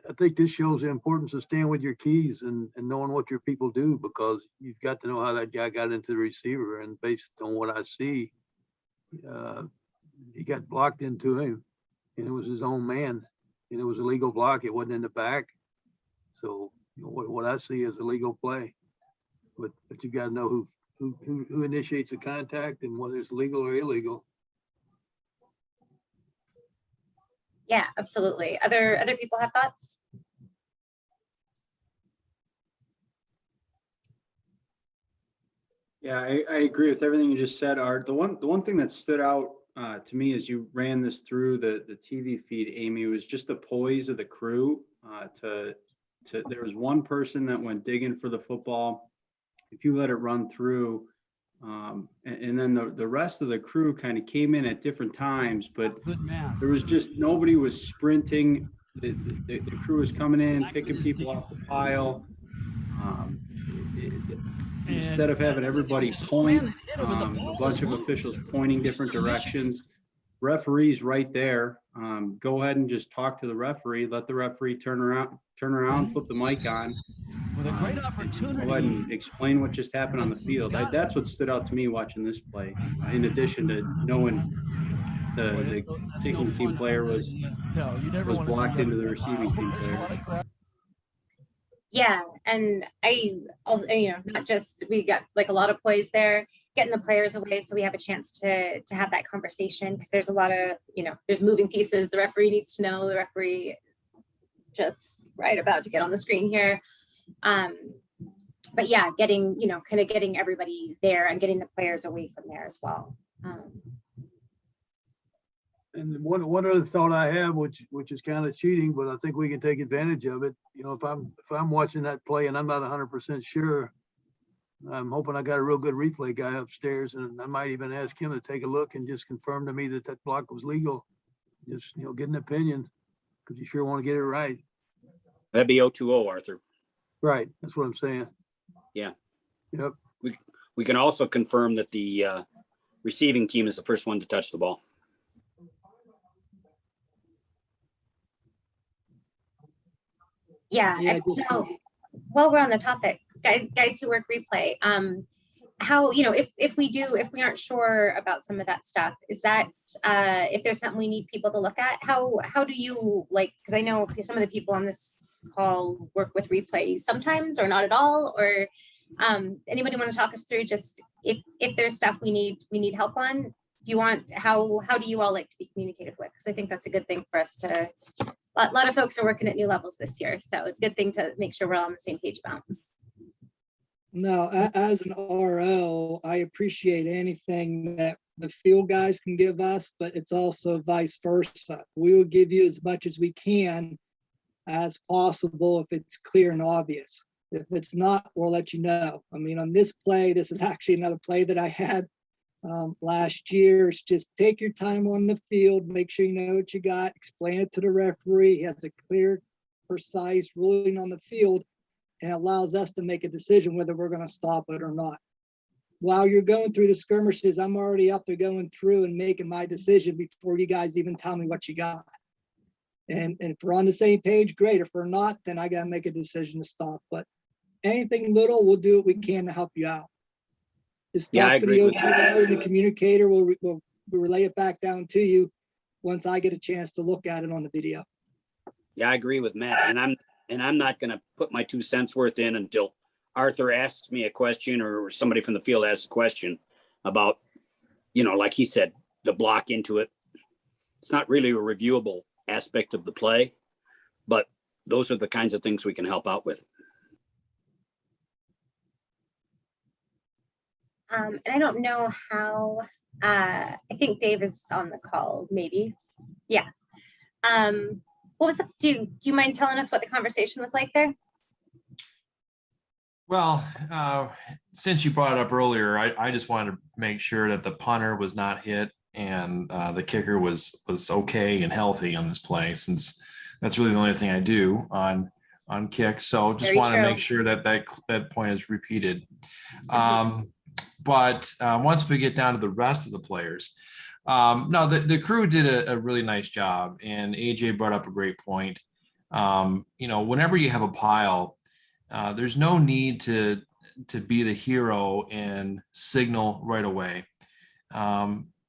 Speaker 6: I think this shows the importance of staying with your keys and knowing what your people do, because you've got to know how that guy got into the receiver. And based on what I see, he got blocked into him, and it was his own man, and it was a legal block. It wasn't in the back. So what I see is a legal play, but you got to know who initiates the contact and whether it's legal or illegal.
Speaker 2: Yeah, absolutely. Other people have thoughts?
Speaker 5: Yeah, I agree with everything you just said, Art. The one thing that stood out to me as you ran this through the TV feed, Amy, was just the poise of the crew. There was one person that went digging for the football. If you let it run through, and then the rest of the crew kind of came in at different times, but there was just nobody was sprinting. The crew was coming in, picking people off the pile. Instead of having everybody point, a bunch of officials pointing different directions, referees right there. Go ahead and just talk to the referee. Let the referee turn around, flip the mic on.
Speaker 16: With a great opportunity.
Speaker 5: Go ahead and explain what just happened on the field. That's what stood out to me watching this play. In addition to knowing the kicking team player was blocked into the receiving team player.
Speaker 2: Yeah, and I also, not just, we got like a lot of poise there, getting the players away so we have a chance to have that conversation, because there's a lot of, there's moving pieces. The referee needs to know, the referee just right about to get on the screen here. But yeah, getting, kind of getting everybody there and getting the players away from there as well.
Speaker 6: And one other thought I have, which is kind of cheating, but I think we can take advantage of it. If I'm watching that play and I'm not 100% sure, I'm hoping I got a real good replay guy upstairs, and I might even ask him to take a look and just confirm to me that block was legal. Just get an opinion, because you sure want to get it right.
Speaker 18: That'd be 020, Arthur.
Speaker 6: Right, that's what I'm saying.
Speaker 18: Yeah.
Speaker 6: Yep.
Speaker 18: We can also confirm that the receiving team is the first one to touch the ball.
Speaker 2: Yeah. So while we're on the topic, guys who work replay, how, if we aren't sure about some of that stuff, is that if there's something we need people to look at, how do you because I know some of the people on this call work with replay sometimes or not at all, or anybody want to talk us through just if there's stuff we need help on? How do you all like to be communicated with? Because I think that's a good thing for us to, a lot of folks are working at new levels this year. So it's a good thing to make sure we're all on the same page about.
Speaker 13: Now, as an RO, I appreciate anything that the field guys can give us, but it's also vice versa. We will give you as much as we can as possible if it's clear and obvious. If it's not, we'll let you know. I mean, on this play, this is actually another play that I had last year. It's just take your time on the field, make sure you know what you got, explain it to the referee. He has a clear, precise ruling on the field and allows us to make a decision whether we're going to stop it or not. While you're going through the skirmishes, I'm already up there going through and making my decision before you guys even tell me what you got. And if we're on the same page, great. If we're not, then I got to make a decision to stop. But anything little, we'll do what we can to help you out. Just
Speaker 18: Yeah, I
Speaker 13: talk to
Speaker 18: agree
Speaker 13: the
Speaker 18: with that.
Speaker 13: OTO, the communicator will relay it back down to you once I get a chance to look at it on the video.
Speaker 18: Yeah, I agree with Matt, and I'm not going to put my 2 cents worth in until Arthur asks me a question or somebody from the field asks a question about, like he said, the block into it. It's not really a reviewable aspect of the play, but those are the kinds of things we can help out with.
Speaker 2: And I don't know how, I think Dave is on the call, maybe. Yeah. What was do you mind telling us what the conversation was like there?
Speaker 19: Well, since you brought it up earlier, I just wanted to make sure that the punter was not hit and the kicker was okay and healthy on this play, since that's really the only thing I do on kicks. So just
Speaker 2: Very
Speaker 19: want to
Speaker 2: true.
Speaker 19: make sure that point is repeated. But once we get down to the rest of the players, no, the crew did a really nice job, and AJ brought up a great point. Whenever you have a pile, there's no need to be the hero and signal right away.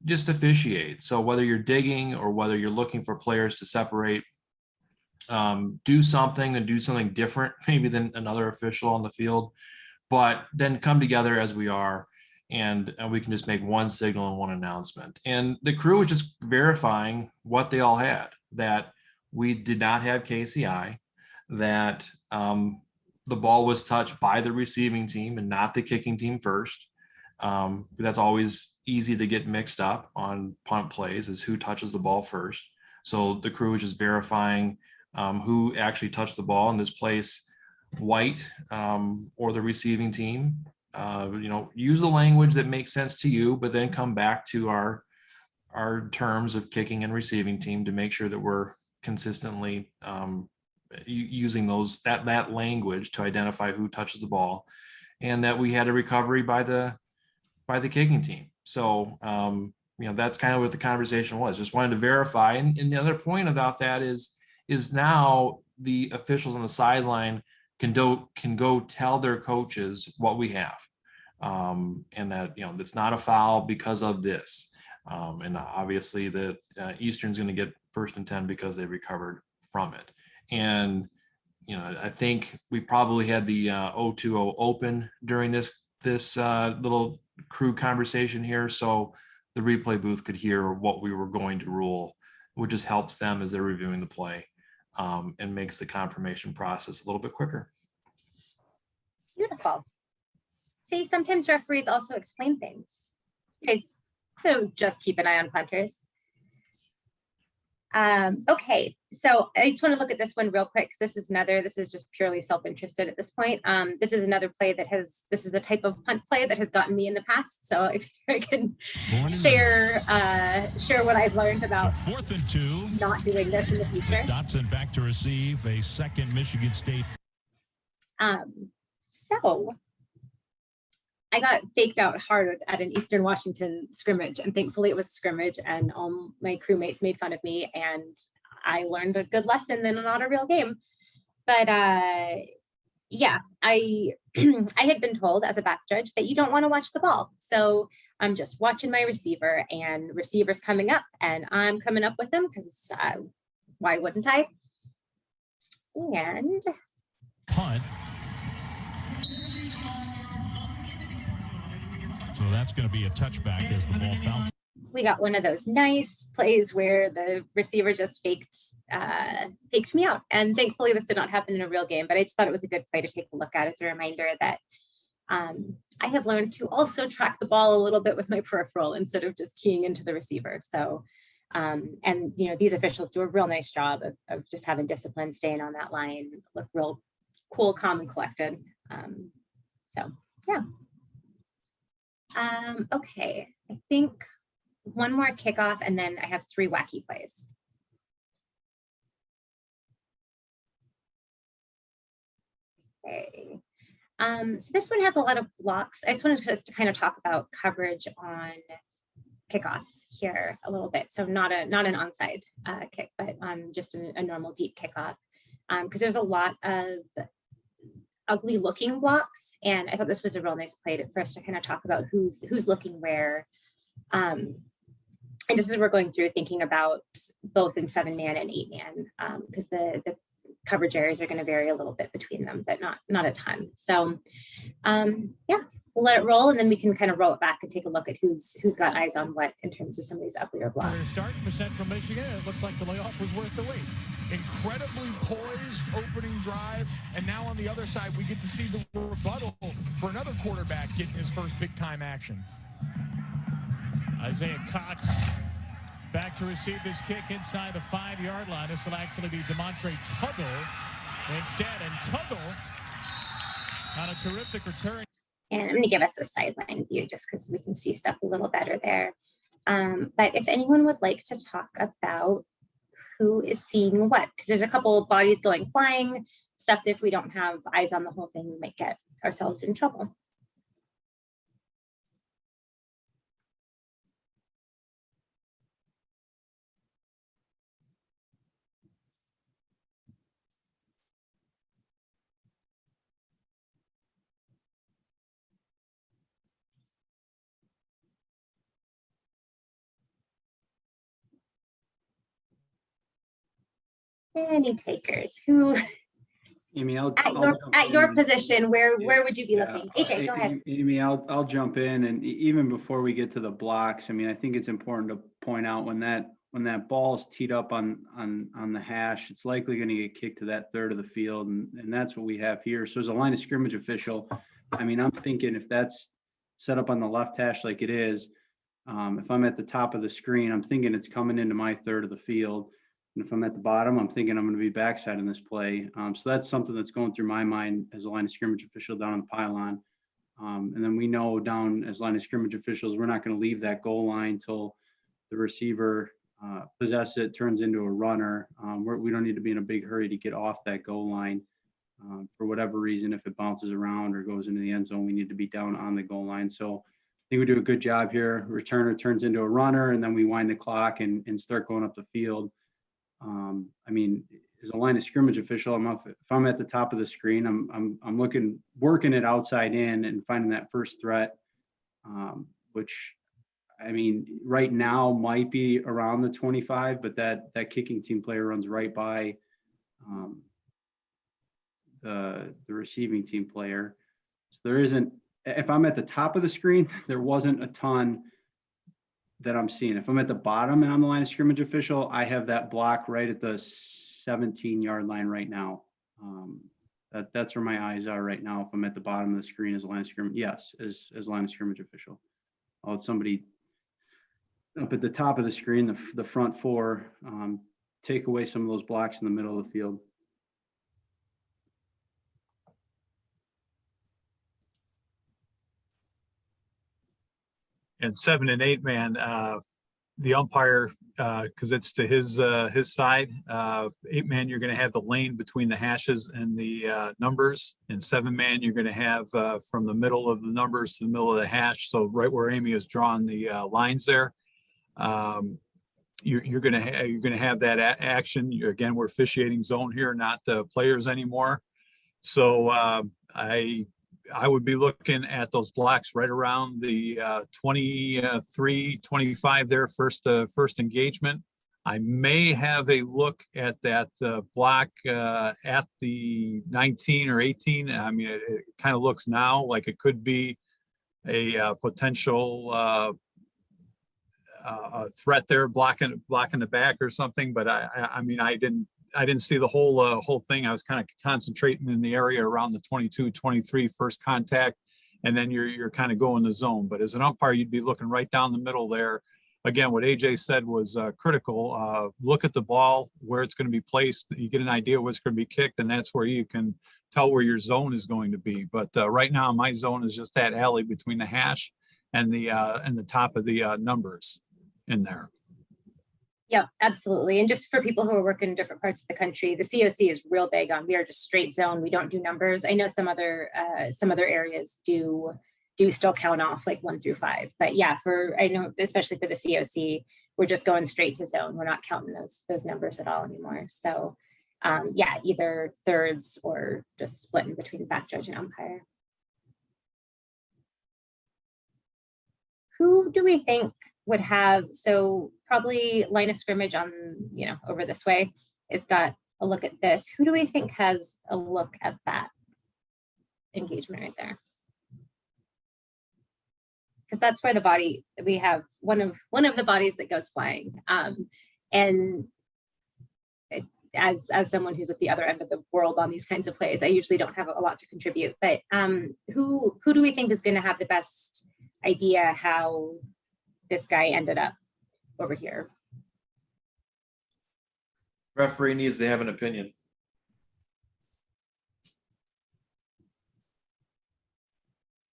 Speaker 19: Just officiate. So whether you're digging or whether you're looking for players to separate, do something different maybe than another official on the field, but then come together as we are, and we can just make one signal and one announcement. And the crew was just verifying what they all had, that we did not have KCI, that the ball was touched by the receiving team and not the kicking team first. That's always easy to get mixed up on punt plays, is who touches the ball first. So the crew was just verifying who actually touched the ball in this place, White or the receiving team. Use the language that makes sense to you, but then come back to our terms of kicking and receiving team to make sure that we're consistently using that language to identify who touches the ball, and that we had a recovery by the kicking team. So that's kind of what the conversation was. Just wanted to verify. And the other point about that is now the officials on the sideline can go tell their coaches what we have, and that that's not a foul because of this. And obviously the Eastern's going to get 1st and 10 because they recovered from it. And I think we probably had the 020 open during this little crew conversation here, so the replay booth could hear what we were going to rule, which just helps them as they're reviewing the play, and makes the confirmation process a little bit quicker.
Speaker 2: Beautiful. See, sometimes referees also explain things. You guys don't just keep an eye on punters. Okay, so I just want to look at this one real quick. This is just purely self-interested at this point. This is another play this is a type of punt play that has gotten me in the past. So if I can share what I've learned about
Speaker 8: 4th and 2.
Speaker 2: not doing this in the future.
Speaker 8: Dotson back to receive a second Michigan State.
Speaker 2: So I got faked out hard at an Eastern Washington scrimmage, and thankfully it was a scrimmage, and all my crewmates made fun of me, and I learned a good lesson than not a real game. But yeah, I had been told as a back judge that you don't want to watch the ball. So I'm just watching my receiver, and receivers coming up, and I'm coming up with them because why wouldn't I? And
Speaker 8: punt. So that's going to be a touchback as the ball bounces.
Speaker 2: We got one of those nice plays where the receiver just faked me out. And thankfully this did not happen in a real game, but I just thought it was a good play to take a look at as a reminder that I have learned to also track the ball a little bit with my peripheral instead of just keying into the receiver. So, and these officials do a real nice job of just having discipline, staying on that line, look real cool, calm, and collected. So yeah. Okay, I think one more kickoff and then I have 3 wacky plays. Okay. So this one has a lot of blocks. I just wanted us to kind of talk about coverage on kickoffs here a little bit. So not an onside kick, but just a normal deep kickoff. Because there's a lot of ugly looking blocks. And I thought this was a real nice play for us to kind of talk about who's looking where. And just as we're going through thinking about both in 7-man and 8-man, because the coverage areas are going to vary a little bit between them, but not a ton. So yeah, we'll let it roll and then we can kind of roll it back and take a look at who's got eyes on what in terms of some of these uglier blocks.
Speaker 10: Start for Central Michigan. It looks like the layoff was worth the wait. Incredibly poised opening drive. And now on the other side, we get to see the rebuttal for another quarterback getting his first big time action.
Speaker 8: Isaiah Cox back to receive this kick inside the 5-yard line. This will actually be Demontre Tuggle instead. And Tuggle on a terrific return.
Speaker 2: And I'm going to give us a sideline view just because we can see stuff a little better there. But if anyone would like to talk about who is seeing what, because there's a couple of bodies going flying, stuff that if we don't have eyes on the whole thing, we might get ourselves in trouble. Any takers who
Speaker 5: Amy, I'll
Speaker 2: at
Speaker 5: jump
Speaker 2: your
Speaker 5: in.
Speaker 2: position, where would you be looking? AJ, go ahead.
Speaker 5: Amy, I'll jump in, and even before we get to the blocks, I mean, I think it's important to point out when that ball is teed up on the hash, it's likely going to get kicked to that third of the field, and that's what we have here. So as a line of scrimmage official, I mean, I'm thinking if that's set up on the left hash like it is, if I'm at the top of the screen, I'm thinking it's coming into my third of the field. And if I'm at the bottom, I'm thinking I'm going to be backside in this play. So that's something that's going through my mind as a line of scrimmage official down on the pylon. And then we know down as line of scrimmage officials, we're not going to leave that goal line till the receiver possesses it, turns into a runner. We don't need to be in a big hurry to get off that goal line. For whatever reason, if it bounces around or goes into the end zone, we need to be down on the goal line. So I think we do a good job here. Returner turns into a runner, and then we wind the clock and start going up the field. I mean, as a line of scrimmage official, if I'm at the top of the screen, I'm working it outside in and finding that first threat, which, I mean, right now might be around the 25, but that kicking team player runs right by the receiving team player. So there isn't, if I'm at the top of the screen, there wasn't a ton that I'm seeing. If I'm at the bottom and I'm the line of scrimmage official, I have that block right at the 17-yard line right now. That's where my eyes are right now. If I'm at the bottom of the screen as a line of scrimmage, yes, as line of scrimmage official. I'll let somebody up at the top of the screen, the front four, take away some of those blocks in the middle of the field.
Speaker 7: And 7 and 8 man, the umpire, because it's to his side. 8 man, you're going to have the lane between the hashes and the numbers. And 7 man, you're going to have from the middle of the numbers to the middle of the hash. So right where Amy has drawn the lines there, you're going to have that action. Again, we're officiating zone here, not the players anymore. So I would be looking at those blocks right around the 23, 25 there, first engagement. I may have a look at that block at the 19 or 18. I mean, it kind of looks now like it could be a potential threat there, blocking the back or something. But I mean, I didn't see the whole thing. I was kind of concentrating in the area around the 22, 23 first contact, and then you're kind of going the zone. But as an umpire, you'd be looking right down the middle there again, what AJ said was critical. Look at the ball, where it's going to be placed. You get an idea what's going to be kicked, and that's where you can tell where your zone is going to be. But right now, my zone is just that alley between the hash and the top of the numbers in there.
Speaker 2: Yeah, absolutely. And just for people who are working in different parts of the country, the COC is real big on, we are just straight zone. We don't do numbers. I know some other areas do still count off like 1 through 5. But yeah, I know, especially for the COC, we're just going straight to zone. We're not counting those numbers at all anymore. So yeah, either thirds or just splitting between back judge and umpire. Who do we think would have, so probably line of scrimmage on, over this way, it's got a look at this. Who do we think has a look at that engagement right there? Because that's where we have one of the bodies that goes flying. And as someone who's at the other end of the world on these kinds of plays, I usually don't have a lot to contribute, but who do we think is going to have the best idea how this guy ended up over here?
Speaker 19: Referee needs to have an opinion.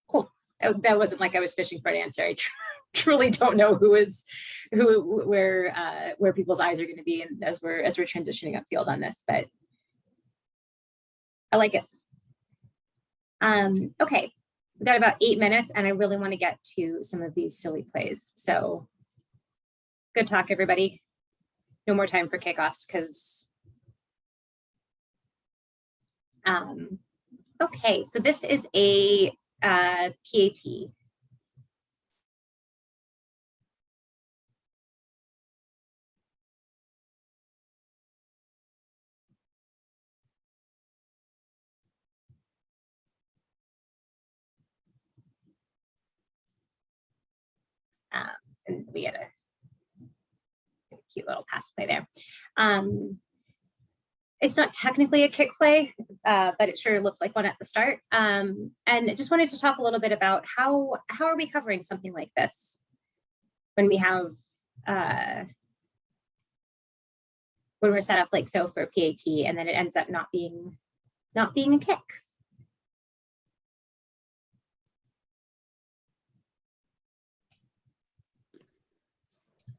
Speaker 2: Cool. That wasn't like I was fishing for an answer. I truly don't know where people's eyes are going to be, and as we're transitioning upfield on this, but I like it. Okay. We've got about 8 minutes, and I really want to get to some of these silly plays. So good talk, everybody. No more time for kickoffs because, okay, so this is a PAT. And we had a cute little pass play there. It's not technically a kick play, but it sure looked like one at the start. And I just wanted to talk a little bit about how are we covering something like this when we have when we're set up like so for PAT, and then it ends up not being a kick.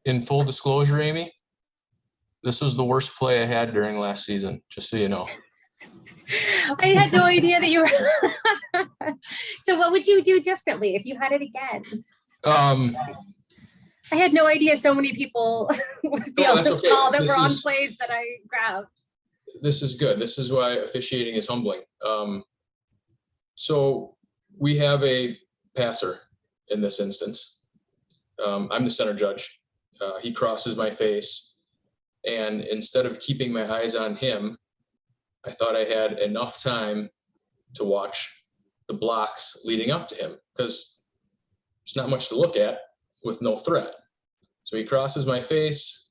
Speaker 3: In full disclosure, Amy, this was the worst play I had during last season, just so you know.
Speaker 2: I had no idea that you were. So what would you do differently if you had it again? I had no idea so many people would be on this call that were on plays that I grabbed.
Speaker 3: This is good. This is why officiating is humbling. So we have a passer in this instance. I'm the center judge. He crosses my face, and instead of keeping my eyes on him, I thought I had enough time to watch the blocks leading up to him, because there's not much to look at with no threat. So he crosses my face.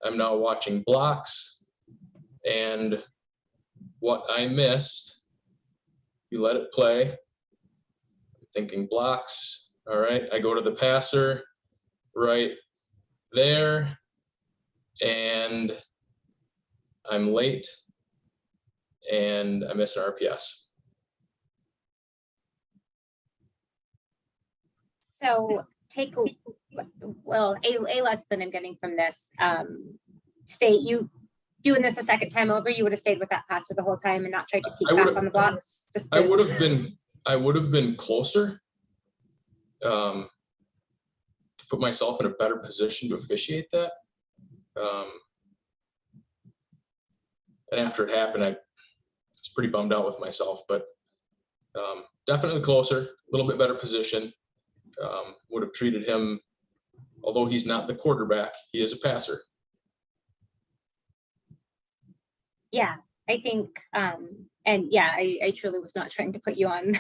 Speaker 3: I'm now watching blocks, and what I missed, you let it play. I'm thinking blocks. All right, I go to the passer right there, and I'm late, and I miss an RPS.
Speaker 2: So a lesson I'm getting from this, State, you doing this a second time over, you would have stayed with that passer the whole time and not tried to keep back on the blocks?
Speaker 3: I would have been closer. To put myself in a better position to officiate that. And after it happened, I was pretty bummed out with myself, but definitely closer, a little bit better position. Would have treated him, although he's not the quarterback, he is a passer.
Speaker 2: Yeah, I think, and yeah, I truly was not trying to put you on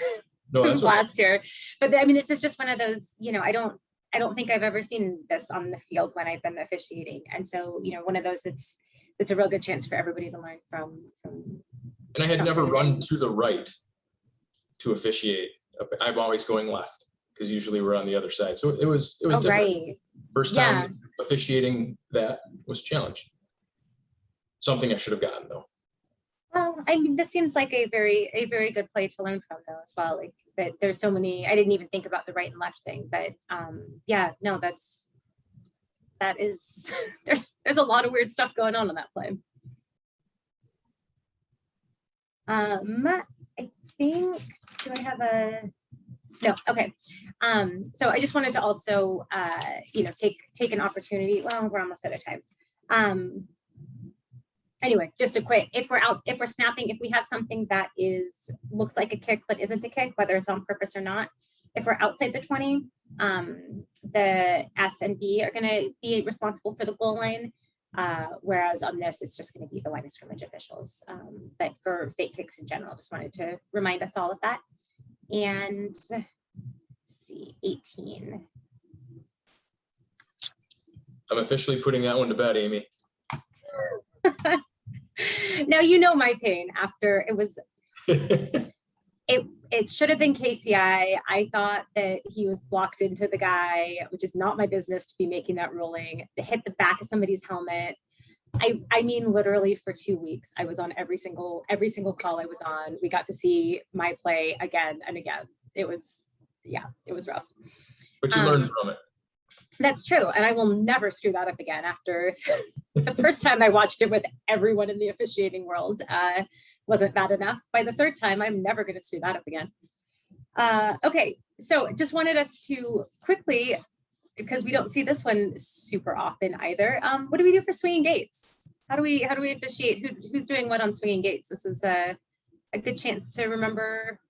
Speaker 3: blast
Speaker 2: here, but I mean, this is just one of those, I don't think I've ever seen this on the field when I've been officiating. And so, one of those that's a real good chance for everybody to learn from.
Speaker 3: And I had never run to the right to officiate. I'm always going left, because usually we're on the other side. So it was
Speaker 2: Oh,
Speaker 3: different.
Speaker 2: right.
Speaker 3: First
Speaker 2: Yeah.
Speaker 3: time officiating that was challenged. Something I should have gotten though.
Speaker 2: Well, I mean, this seems like a very good play to learn from though as well. Like that there's so many, I didn't even think about the right and left thing, but yeah, no, that is, there's a lot of weird stuff going on that play. I think, do I have no, okay. So I just wanted to also, you know, take an opportunity. Well, we're almost out of time. Anyway, just a quick, if we're snapping, if we have something that looks like a kick, but isn't a kick, whether it's on purpose or not, if we're outside the 20, the F and B are gonna be responsible for the goal line. Whereas on this, it's just gonna be the line of scrimmage officials. But for fake kicks in general, just wanted to remind us all of that. And let's see, 18.
Speaker 3: I'm officially putting that one to bed, Amy.
Speaker 2: Now you know my pain after it was it should have been KCI. I thought that he was blocked into the guy, which is not my business to be making that ruling. It hit the back of somebody's helmet. I mean, literally for 2 weeks, I was on every single call I was on. We got to see my play again and again. It was rough.
Speaker 3: But you learned from it.
Speaker 2: That's true. And I will never screw that up again after the first time I watched it with everyone in the officiating world wasn't bad enough. By the third time, I'm never going to screw that up again. Okay, so just wanted us to quickly, because we don't see this one super often either. What do we do for swinging gates? How do we officiate? Who's doing what on swinging gates? This is a good chance to remember.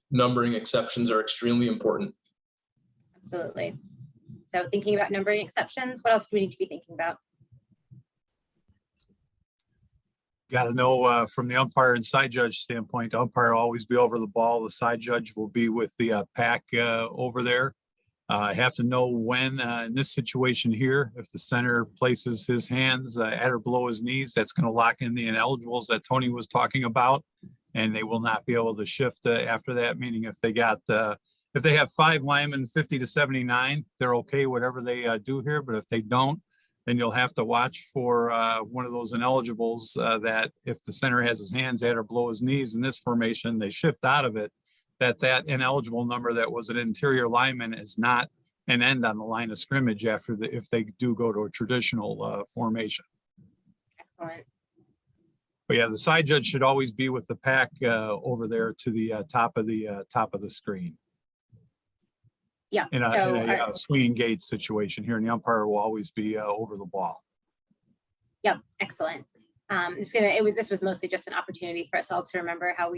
Speaker 3: Numbering exceptions are extremely important.
Speaker 2: Absolutely. So thinking about numbering exceptions, what else do we need to be thinking about?
Speaker 7: Got to know from the umpire and side judge standpoint, the umpire will always be over the ball. The side judge will be with the pack over there. I have to know when in this situation here, if the center places his hands at or below his knees, that's going to lock in the ineligibles that Tony was talking about. And they will not be able to shift after that, meaning if they have 5 linemen 50 to 79, they're okay, whatever they do here. But if they don't, then you'll have to watch for one of those ineligibles that if the center has his hands at or below his knees in this formation, they shift out of it, that ineligible number that was an interior lineman is not an end on the line of scrimmage if they do go to a traditional formation.
Speaker 2: Excellent.
Speaker 7: But yeah, the side judge should always be with the pack over there to the top of the screen.
Speaker 2: Yeah.
Speaker 7: In a swinging gate situation here, and the umpire will always be over the ball.
Speaker 2: Yep. Excellent. This was mostly just an opportunity for us all to remember how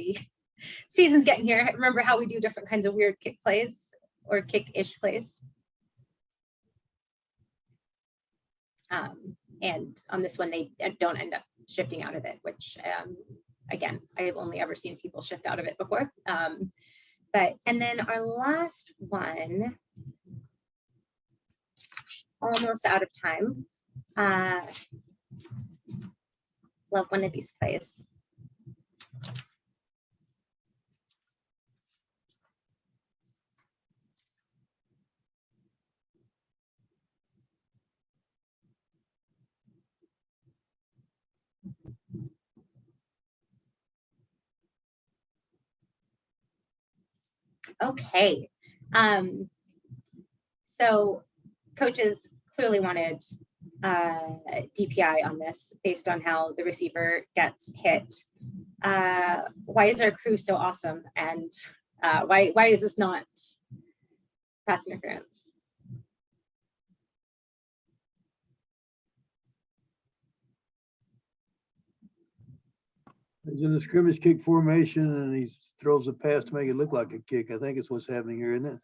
Speaker 2: season's getting here. Remember how we do different kinds of weird kick plays or kick-ish plays. And on this one, they don't end up shifting out of it, which again, I have only ever seen people shift out of it before. And then our last one, almost out of time. Love one of these plays. Okay. So coaches clearly wanted DPI on this based on how the receiver gets hit. Why is our crew so awesome? And why is this not pass interference?
Speaker 6: He's in the scrimmage kick formation and he throws a pass to make it look like a kick. I think it's what's happening here, isn't it?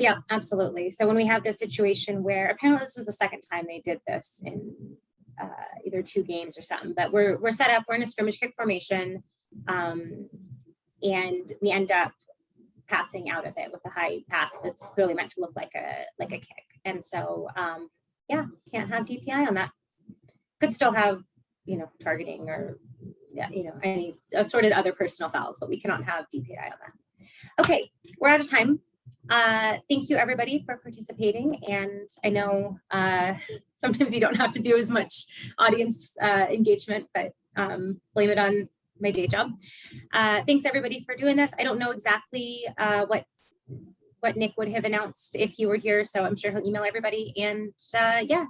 Speaker 2: Yeah, absolutely. So when we have this situation where apparently this was the second time they did this in either 2 games or something, but we're set up, we're in a scrimmage kick formation, and we end up passing out of it with a high pass that's clearly meant to look like a kick. And so, yeah, can't have DPI on that. Could still have, you know, targeting or, yeah, you know, any assorted other personal fouls, but we cannot have DPI on that. Okay, we're out of time. Thank you everybody for participating. And I know sometimes you don't have to do as much audience engagement, but blame it on my day job. Thanks everybody for doing this. I don't know exactly what Nick would have announced if he were here, so I'm sure he'll email everybody. And yeah,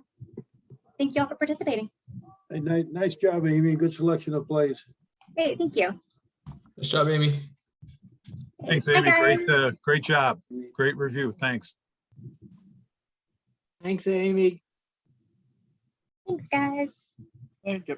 Speaker 2: thank you all for participating.
Speaker 6: Hey, nice job, Amy. Good selection of plays.
Speaker 2: Hey, thank you.
Speaker 3: Nice job, Amy.
Speaker 7: Thanks,
Speaker 2: Hi,
Speaker 7: Amy.
Speaker 2: guys.
Speaker 7: Great job. Great review. Thanks.
Speaker 13: Thanks, Amy.
Speaker 2: Thanks, guys.
Speaker 5: Thank you.